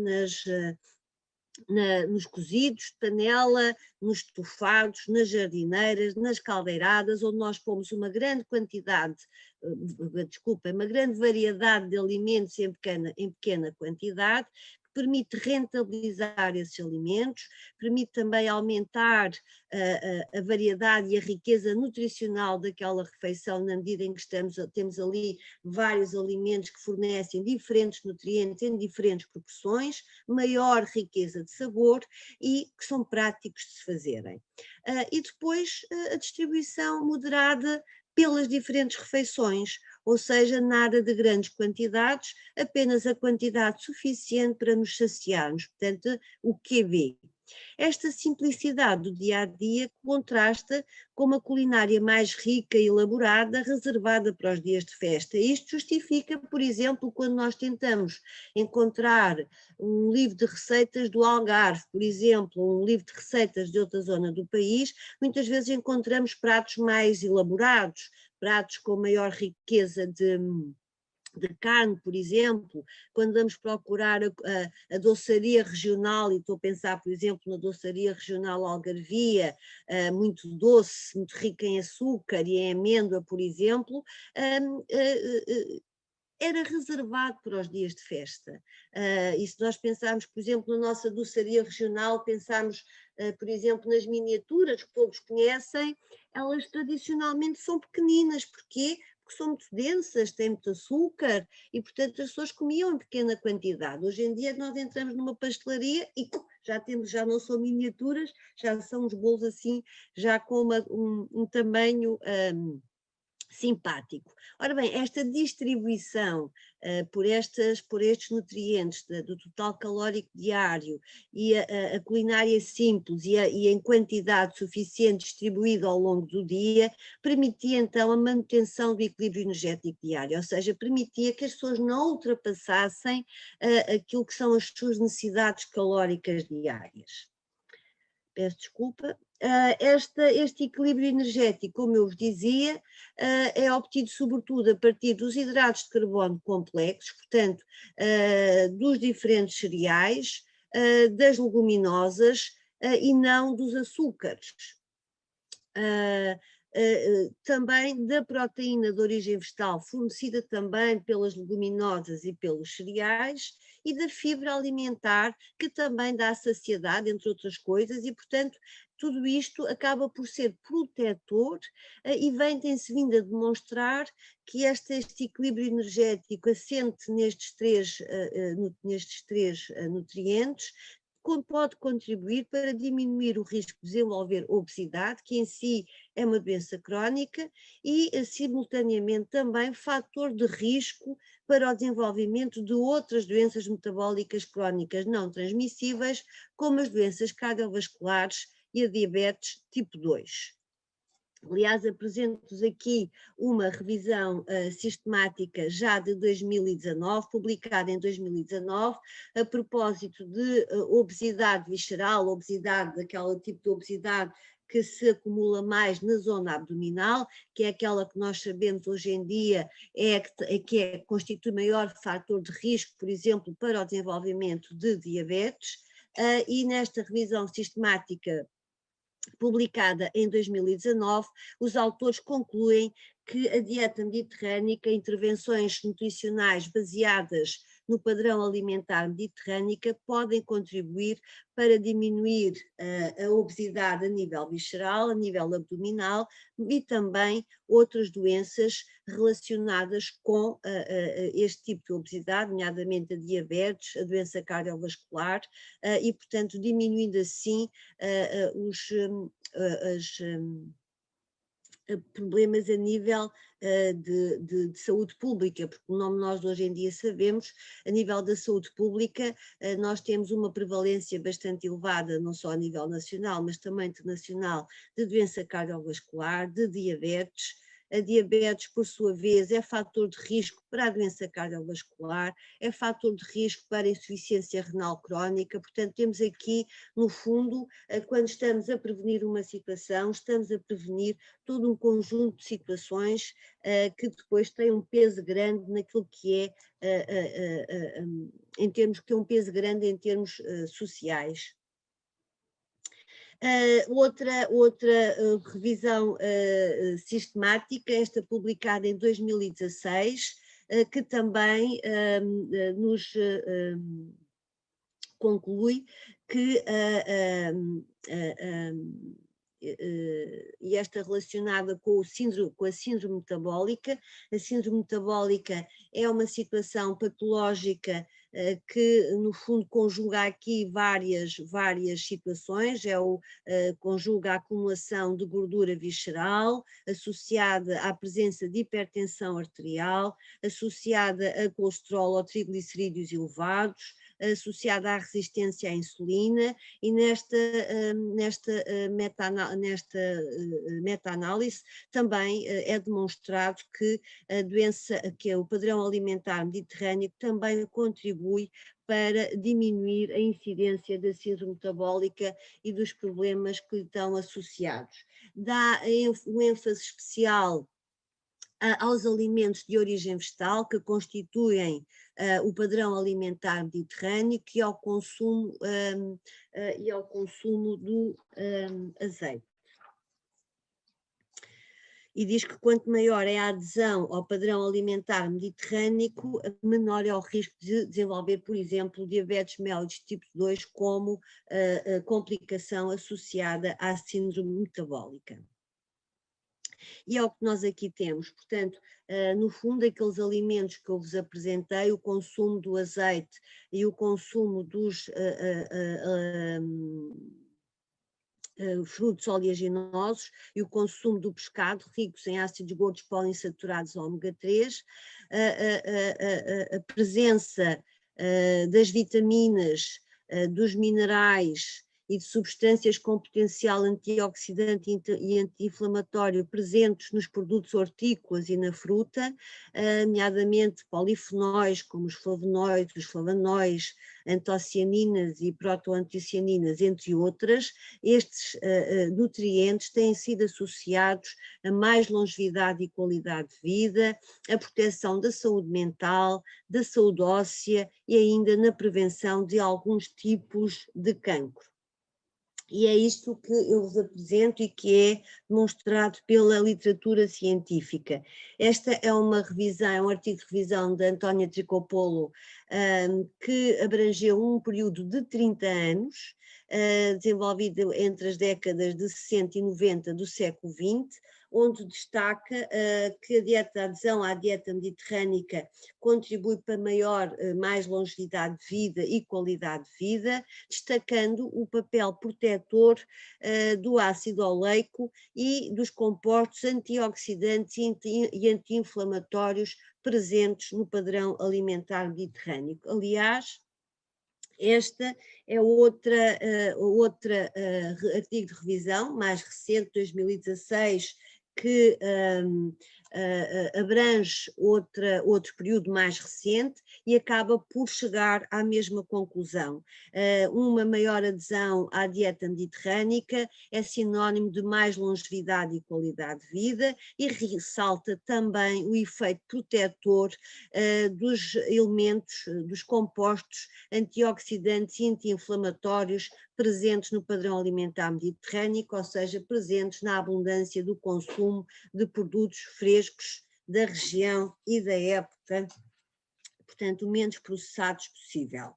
nos cozidos de panela, nos estofados, nas jardineiras, nas caldeiradas, onde nós pomos uma grande quantidade, uma grande variedade de alimentos em pequena quantidade, que permite rentabilizar esses alimentos, permite também aumentar a variedade e a riqueza nutricional daquela refeição, na medida em que temos ali vários alimentos que fornecem diferentes nutrientes em diferentes proporções, maior riqueza de sabor e que são práticos de se fazerem. E depois a distribuição moderada pelas diferentes refeições, ou seja, nada de grandes quantidades, apenas a quantidade suficiente para nos saciarmos, portanto, o QB. Esta simplicidade do dia a dia contrasta com uma culinária mais rica e elaborada, reservada para os dias de festa. Isto justifica, por exemplo, quando nós tentamos encontrar um livro de receitas do Algarve, por exemplo, um livro de receitas de outra zona do país, muitas vezes encontramos pratos mais elaborados, pratos com maior riqueza de carne, por exemplo, quando vamos procurar a doçaria regional, e estou a pensar, por exemplo, na doçaria regional algarvia, muito doce, muito rica em açúcar e em amêndoa, por exemplo, era reservado para os dias de festa. E se nós pensarmos, por exemplo, na nossa doçaria regional, pensarmos, por exemplo, nas miniaturas que todos conhecem, elas tradicionalmente são pequeninas. Porquê? Porque são muito densas, têm muito açúcar e, portanto, as pessoas comiam em pequena quantidade. Hoje em dia nós entramos numa pastelaria e já não são miniaturas, já são uns bolos assim, já com um tamanho simpático. Ora bem, esta distribuição por estes nutrientes do total calórico diário e a culinária simples e em quantidade suficiente distribuída ao longo do dia, permitia então a manutenção do equilíbrio energético diário, ou seja, permitia que as pessoas não ultrapassassem aquilo que são as suas necessidades calóricas diárias. Peço desculpa. Este equilíbrio energético, como eu vos dizia, é obtido sobretudo a partir dos hidratos de carbono complexos, portanto, dos diferentes cereais, das leguminosas e não dos açúcares. Também da proteína de origem vegetal, fornecida também pelas leguminosas e pelos cereais, e da fibra alimentar, que também dá saciedade, entre outras coisas, e, portanto, tudo isto acaba por ser protetor e tem-se vindo a demonstrar que este equilíbrio energético assente nestes três nutrientes pode contribuir para diminuir o risco de desenvolver obesidade, que em si é uma doença crónica, e simultaneamente também fator de risco para o desenvolvimento de outras doenças metabólicas crónicas não transmissíveis, como as doenças cardiovasculares e a diabetes tipo 2. Aliás, apresento-vos aqui uma revisão sistemática já de 2019, publicada em 2019, a propósito de obesidade visceral, obesidade, daquele tipo de obesidade que se acumula mais na zona abdominal, que é aquela que nós sabemos hoje em dia constitui maior fator de risco, por exemplo, para o desenvolvimento de diabetes, e nesta revisão sistemática publicada em 2019, os autores concluem que a dieta mediterrânica, intervenções nutricionais baseadas no padrão alimentar mediterrânica, podem contribuir para diminuir a obesidade a nível visceral, a nível abdominal e também outras doenças relacionadas com este tipo de obesidade, nomeadamente a diabetes, a doença cardiovascular, e, portanto, diminuindo assim problemas a nível de saúde pública, porque como nós hoje em dia sabemos, a nível da saúde pública, nós temos uma prevalência bastante elevada, não só a nível nacional, mas também internacional, de doença cardiovascular, de diabetes. A diabetes, por sua vez, é fator de risco para a doença cardiovascular, é fator de risco para a insuficiência renal crónica, portanto temos aqui, no fundo, quando estamos a prevenir uma situação, estamos a prevenir todo um conjunto de situações que depois têm um peso grande naquilo que é, em termos, que é um peso grande em termos sociais. Outra revisão sistemática, esta publicada em 2016, que também nos conclui que e esta relacionada com a síndrome metabólica. A síndrome metabólica é uma situação patológica que no fundo conjuga aqui várias situações, conjuga a acumulação de gordura visceral, associada à presença de hipertensão arterial, associada a colesterol ou triglicerídeos elevados, associada à resistência à insulina, e nesta meta-análise também é demonstrado que a doença, que é o padrão alimentar mediterrâneo, também contribui para diminuir a incidência da síndrome metabólica e dos problemas que lhe estão associados. Dá um ênfase especial aos alimentos de origem vegetal, que constituem o padrão alimentar mediterrâneo, e ao consumo do azeite. E diz que quanto maior é a adesão ao padrão alimentar mediterrâneo, menor é o risco de desenvolver, por exemplo, diabetes mellitus tipo 2 como complicação associada à síndrome metabólica. E é o que nós aqui temos, portanto, no fundo, aqueles alimentos que eu vos apresentei, o consumo do azeite e o consumo dos frutos oleaginosos e o consumo do pescado, ricos em ácidos gordos poliinsaturados ômega 3, a presença das vitaminas, dos minerais e de substâncias com potencial antioxidante e anti-inflamatório presentes nos produtos hortícolas e na fruta, nomeadamente polifenóis como os flavonoides, os flavanoides, antocianinas e protoantocianinas, entre outras. Estes nutrientes têm sido associados a mais longevidade e qualidade de vida, a proteção da saúde mental, da saúde óssea e ainda na prevenção de alguns tipos de cancro. E é isto que eu vos apresento e que é demonstrado pela literatura científica. Esta é uma revisão, é um artigo de revisão da Antónia Tricopolo, que abrangeu um período de 30 anos, desenvolvido entre as décadas de 60 e 90 do século XX, onde destaca que a adesão à dieta mediterrânica contribui para mais longevidade de vida e qualidade de vida, destacando o papel protetor do ácido oleico e dos compostos antioxidantes e anti-inflamatórios presentes no padrão alimentar mediterrâneo. Aliás, esta é outra artigo de revisão, mais recente, 2016, que abrange outro período mais recente e acaba por chegar à mesma conclusão. Uma maior adesão à dieta mediterrânica é sinónimo de mais longevidade e qualidade de vida, e ressalta também o efeito protetor dos elementos, dos compostos antioxidantes e anti-inflamatórios presentes no padrão alimentar mediterrâneo, ou seja, presentes na abundância do consumo de produtos frescos da região e da época, portanto, o menos processados possível.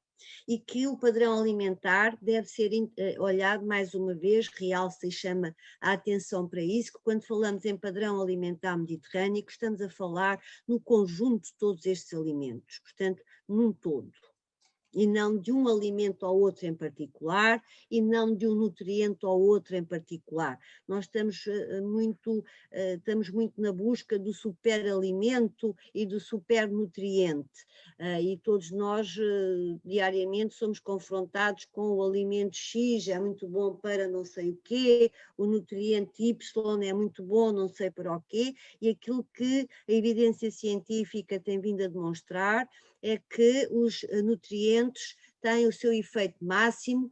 E que o padrão alimentar deve ser olhado mais uma vez, realça e chama a atenção para isso, que quando falamos em padrão alimentar mediterrâneo, estamos a falar no conjunto de todos estes alimentos, portanto, num todo. e não de um alimento ao outro em particular, e não de um nutriente ao outro em particular. Nós estamos muito na busca do superalimento e do supernutriente, e todos nós diariamente somos confrontados com o alimento X, é muito bom para não sei o quê, o nutriente Y é muito bom, não sei para o quê, e aquilo que a evidência científica tem vindo a demonstrar é que os nutrientes têm o seu efeito máximo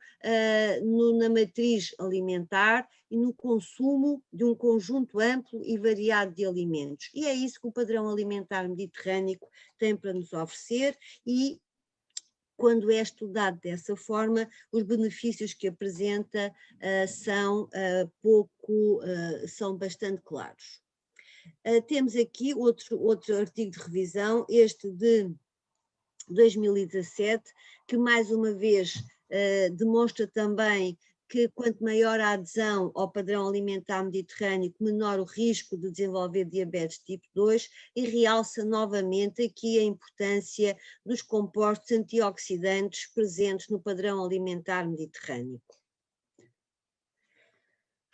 na matriz alimentar e no consumo de um conjunto amplo e variado de alimentos. E é isso que o padrão alimentar mediterrâneo tem para nos oferecer, e quando é estudado dessa forma, os benefícios que apresenta são bastante claros. Temos aqui outro artigo de revisão, este de 2017, que mais uma vez demonstra também que quanto maior a adesão ao padrão alimentar mediterrâneo, menor o risco de desenvolver diabetes tipo 2, e realça novamente aqui a importância dos compostos antioxidantes presentes no padrão alimentar mediterrâneo.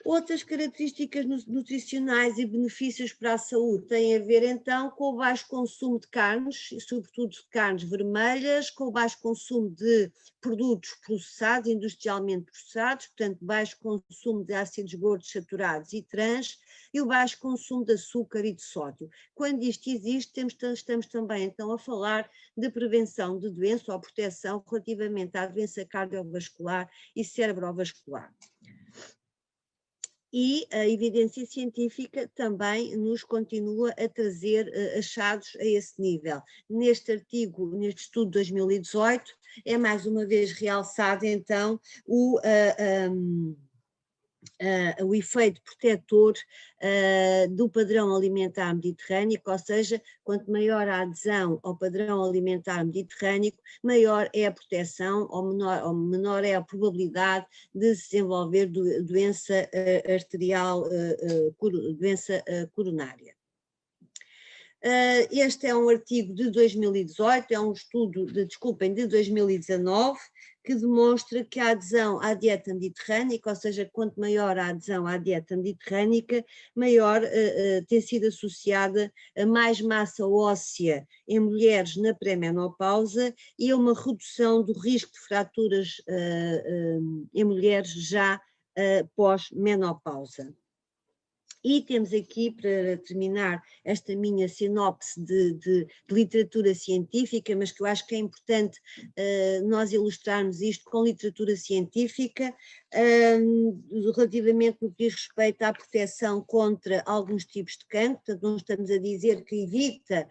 Outras características nutricionais e benefícios para a saúde têm a ver então com o baixo consumo de carnes, e sobretudo de carnes vermelhas, com o baixo consumo de produtos processados, industrialmente processados, portanto baixo consumo de ácidos gordos saturados e trans, e o baixo consumo de açúcar e de sódio. Quando isto existe, estamos também então a falar de prevenção de doença ou proteção relativamente à doença cardiovascular e cerebrovascular. E a evidência científica também nos continua a trazer achados a esse nível. Neste artigo, neste estudo de 2018, é mais uma vez realçado então o efeito protetor do padrão alimentar mediterrâneo, ou seja, quanto maior a adesão ao padrão alimentar mediterrâneo, maior é a proteção ou menor é a probabilidade de se desenvolver doença arterial, doença coronária. Este é um artigo de 2018, é um estudo de 2019, que demonstra que a adesão à dieta mediterrânica, ou seja, quanto maior a adesão à dieta mediterrânica, maior tem sido associada a mais massa óssea em mulheres na pré-menopausa e a uma redução do risco de fraturas em mulheres já pós-menopausa. E temos aqui, para terminar, esta minha sinopse de literatura científica, mas que eu acho que é importante nós ilustrarmos isto com literatura científica, relativamente no que diz respeito à proteção contra alguns tipos de cancro. Portanto, não estamos a dizer que evita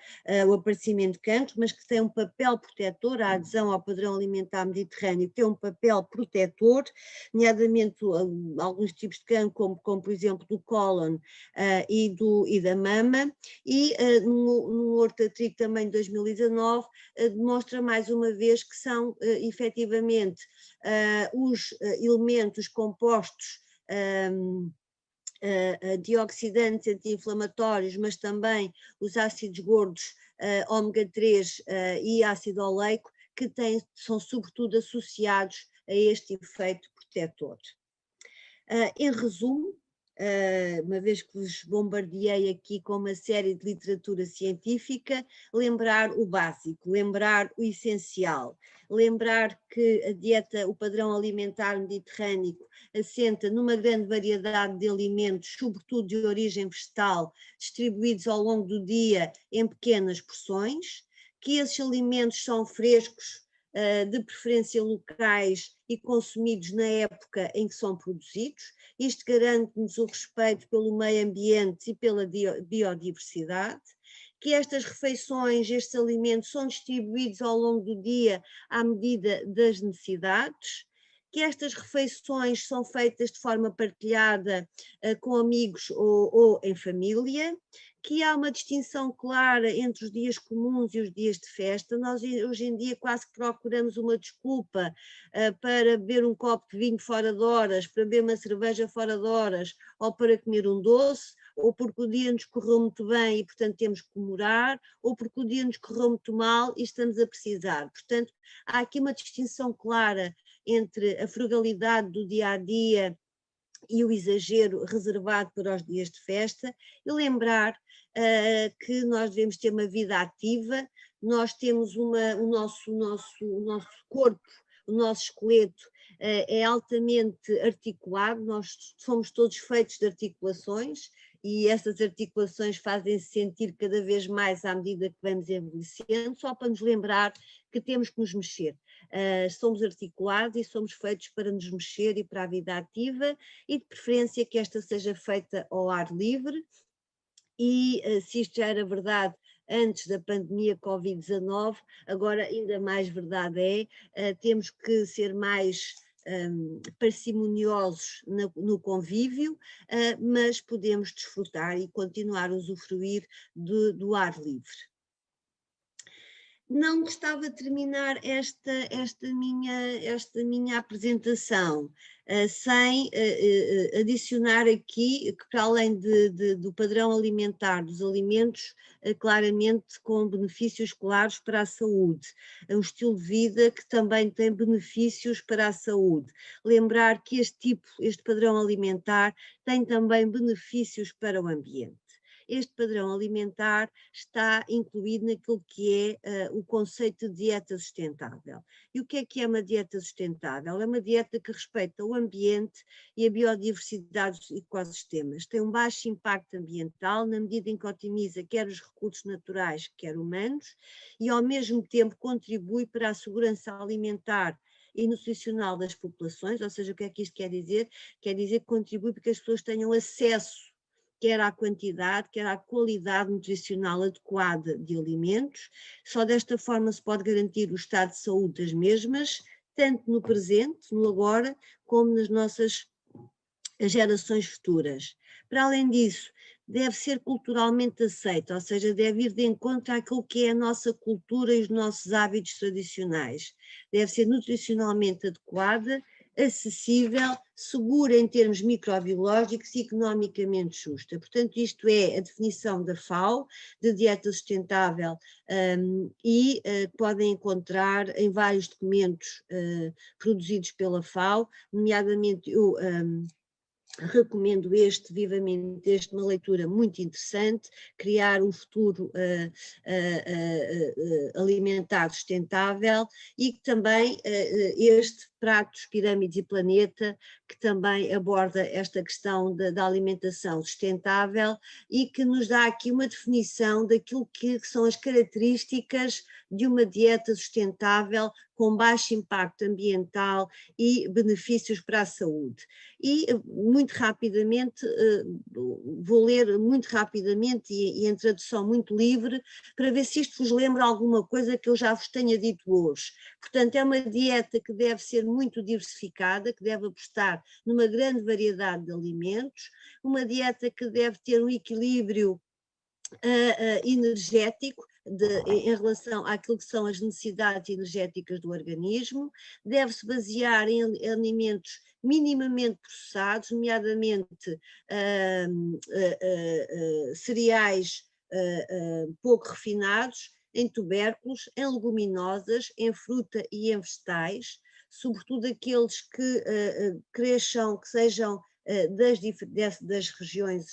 o aparecimento de cancro, mas que tem um papel protetor. A adesão ao padrão alimentar mediterrâneo tem um papel protetor, nomeadamente alguns tipos de cancro, como por exemplo do cólon e da mama, e num outro artigo também de 2019 demonstra mais uma vez que são efetivamente os elementos compostos antioxidantes, anti-inflamatórios, mas também os ácidos gordos, ômega 3 e ácido oleico, que são sobretudo associados a este efeito protetor. Em resumo, uma vez que vos bombardeei aqui com uma série de literatura científica, lembrar o básico, lembrar o essencial, lembrar que a dieta, o padrão alimentar mediterrâneo, assenta numa grande variedade de alimentos, sobretudo de origem vegetal, distribuídos ao longo do dia em pequenas porções, que esses alimentos são frescos, de preferência locais e consumidos na época em que são produzidos. Isto garante-nos o respeito pelo meio ambiente e pela biodiversidade, que estas refeições, estes alimentos são distribuídos ao longo do dia à medida das necessidades, que estas refeições são feitas de forma partilhada com amigos ou em família, que há uma distinção clara entre os dias comuns e os dias de festa. Nós hoje em dia quase que procuramos uma desculpa para beber um copo de vinho fora de horas, para beber uma cerveja fora de horas ou para comer um doce, ou porque o dia nos correu muito bem e, portanto, temos que comemorar, ou porque o dia nos correu muito mal e estamos a precisar. Portanto, há aqui uma distinção clara entre a frugalidade do dia-a-dia e o exagero reservado para os dias de festa, e lembrar que nós devemos ter uma vida ativa, nós temos o nosso corpo, o nosso esqueleto é altamente articulado, nós somos todos feitos de articulações, e essas articulações fazem-se sentir cada vez mais à medida que vamos envelhecendo, só para nos lembrar que temos que nos mexer. Somos articulados e somos feitos para nos mexer e para a vida ativa, e de preferência que esta seja feita ao ar livre, e se isto já era verdade antes da pandemia Covid-19, agora ainda mais verdade temos que ser mais parcimoniosos no convívio, mas podemos desfrutar e continuar a usufruir do ar livre. Não gostava de terminar esta minha apresentação sem adicionar aqui que, para além do padrão alimentar dos alimentos, claramente com benefícios claros para a saúde, um estilo de vida que também tem benefícios para a saúde. Lembrar que este padrão alimentar tem também benefícios para o ambiente. Este padrão alimentar está incluído naquilo que é o conceito de dieta sustentável. E o que é uma dieta sustentável? É uma dieta que respeita o ambiente e a biodiversidade dos ecossistemas. Tem um baixo impacto ambiental, na medida em que otimiza quer os recursos naturais, quer humanos, e ao mesmo tempo contribui para a segurança alimentar e nutricional das populações. Ou seja, o que é que isto quer dizer? Quer dizer que contribui para que as pessoas tenham acesso quer à quantidade, quer à qualidade nutricional adequada de alimentos. Só desta forma se pode garantir o estado de saúde das mesmas, tanto no presente, no agora, como nas nossas gerações futuras. Para além disso, deve ser culturalmente aceita, ou seja, deve ir de encontro àquilo que é a nossa cultura e os nossos hábitos tradicionais. Deve ser nutricionalmente adequada, acessível, segura em termos microbiológicos e economicamente justa. Portanto, isto é a definição da FAO, de dieta sustentável, e podem encontrar em vários documentos produzidos pela FAO, nomeadamente eu recomendo vivamente uma leitura muito interessante, Criar um Futuro Alimentar Sustentável, e também Pratos, Pirâmides e Planeta, que também aborda esta questão da alimentação sustentável e que nos dá aqui uma definição daquilo que são as características de uma dieta sustentável com baixo impacto ambiental e benefícios para a saúde. E muito rapidamente, vou ler muito rapidamente e em tradução muito livre, para ver se isto vos lembra alguma coisa que eu já vos tenha dito hoje. Portanto, é uma dieta que deve ser muito diversificada, que deve apostar numa grande variedade de alimentos, uma dieta que deve ter um equilíbrio energético em relação àquilo que são as necessidades energéticas do organismo, deve-se basear em alimentos minimamente processados, nomeadamente cereais pouco refinados, em tubérculos, em leguminosas, em fruta e em vegetais, sobretudo aqueles que cresçam, que sejam das regiões,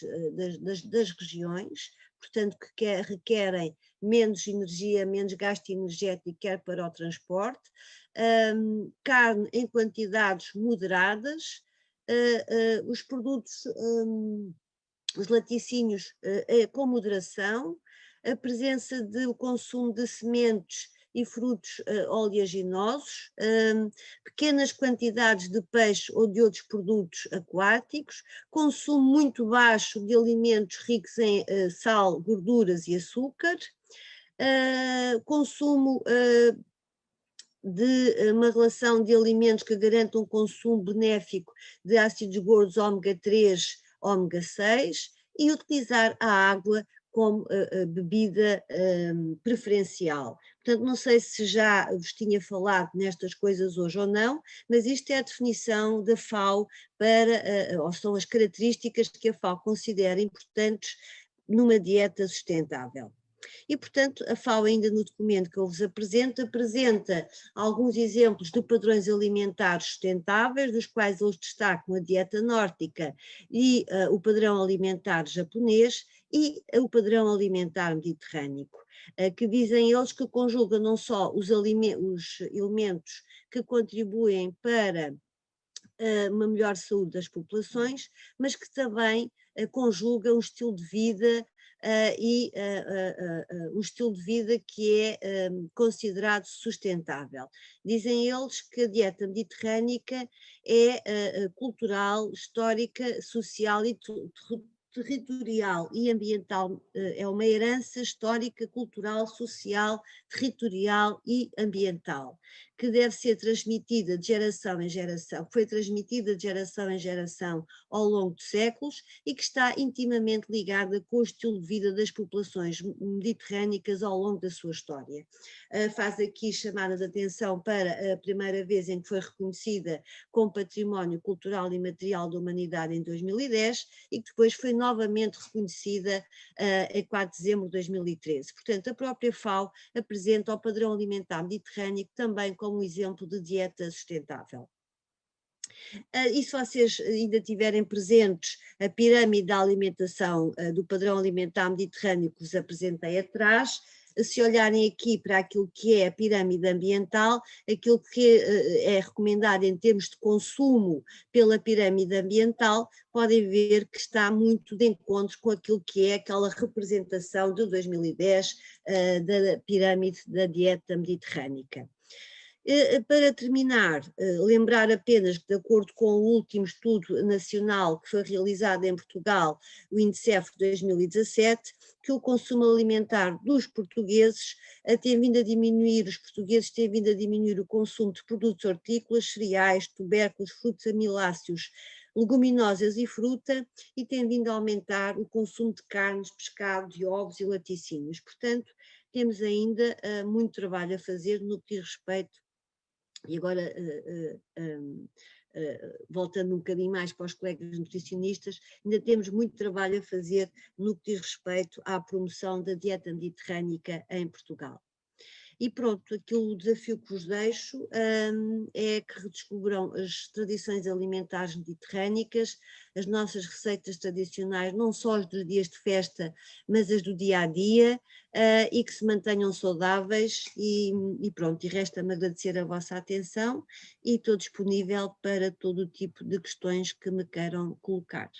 portanto, que requerem menos energia, menos gasto energético, quer para o transporte, carne em quantidades moderadas, os produtos, os laticínios com moderação, a presença do consumo de sementes e frutos oleaginosos, pequenas quantidades de peixe ou de outros produtos aquáticos, consumo muito baixo de alimentos ricos em sal, gorduras e açúcar, consumo de uma relação de alimentos que garantam um consumo benéfico de ácidos gordos ômega 3, ômega 6, e utilizar a água como bebida preferencial. Portanto, não sei se já vos tinha falado nestas coisas hoje ou não, mas isto é a definição da FAO para, ou são as características que a FAO considera importantes numa dieta sustentável. E, portanto, a FAO ainda no documento que eu vos apresento, apresenta alguns exemplos de padrões alimentares sustentáveis, dos quais eles destacam a dieta nórdica e o padrão alimentar japonês e o padrão alimentar mediterrâneo, que dizem eles que conjuga não só os elementos que contribuem para uma melhor saúde das populações, mas que também conjuga um estilo de vida um estilo de vida que é considerado sustentável. Dizem eles que a dieta mediterrânica é cultural, histórica, social e territorial e ambiental, é uma herança histórica, cultural, social, territorial e ambiental, que deve ser transmitida de geração em geração, foi transmitida de geração em geração ao longo de séculos e que está intimamente ligada com o estilo de vida das populações mediterrânicas ao longo da sua história. Faz aqui chamada de atenção para a primeira vez em que foi reconhecida como Património Cultural e Material da Humanidade em 2010 e que depois foi novamente reconhecida em 4 de dezembro de 2013. Portanto, a própria FAO apresenta o padrão alimentar mediterrâneo também como um exemplo de dieta sustentável. E se vocês ainda tiverem presentes a pirâmide da alimentação do padrão alimentar mediterrâneo que vos apresentei atrás, se olharem aqui para aquilo que é a pirâmide ambiental, aquilo que é recomendado em termos de consumo pela pirâmide ambiental, podem ver que está muito de encontro com aquilo que é aquela representação de 2010 da pirâmide da dieta mediterrânica. Para terminar, lembrar apenas que, de acordo com o último estudo nacional que foi realizado em Portugal, o INDECEF 2017, que o consumo alimentar dos portugueses tem vindo a diminuir, os portugueses têm vindo a diminuir o consumo de produtos hortícolas, cereais, tubérculos, frutos amiláceos, leguminosas e fruta, e tem vindo a aumentar o consumo de carnes, pescado, de ovos e laticínios. Portanto, temos ainda muito trabalho a fazer no que diz respeito. E agora, voltando um bocadinho mais para os colegas nutricionistas, ainda temos muito trabalho a fazer no que diz respeito à promoção da dieta mediterrânica em Portugal. E pronto, o desafio que vos deixo é que redescubram as tradições alimentares mediterrânicas, as nossas receitas tradicionais, não só as dos dias de festa, mas as do dia a dia, e que se mantenham saudáveis. E pronto, e resta-me agradecer a vossa atenção e estou disponível para todo o tipo de questões que me queiram colocar.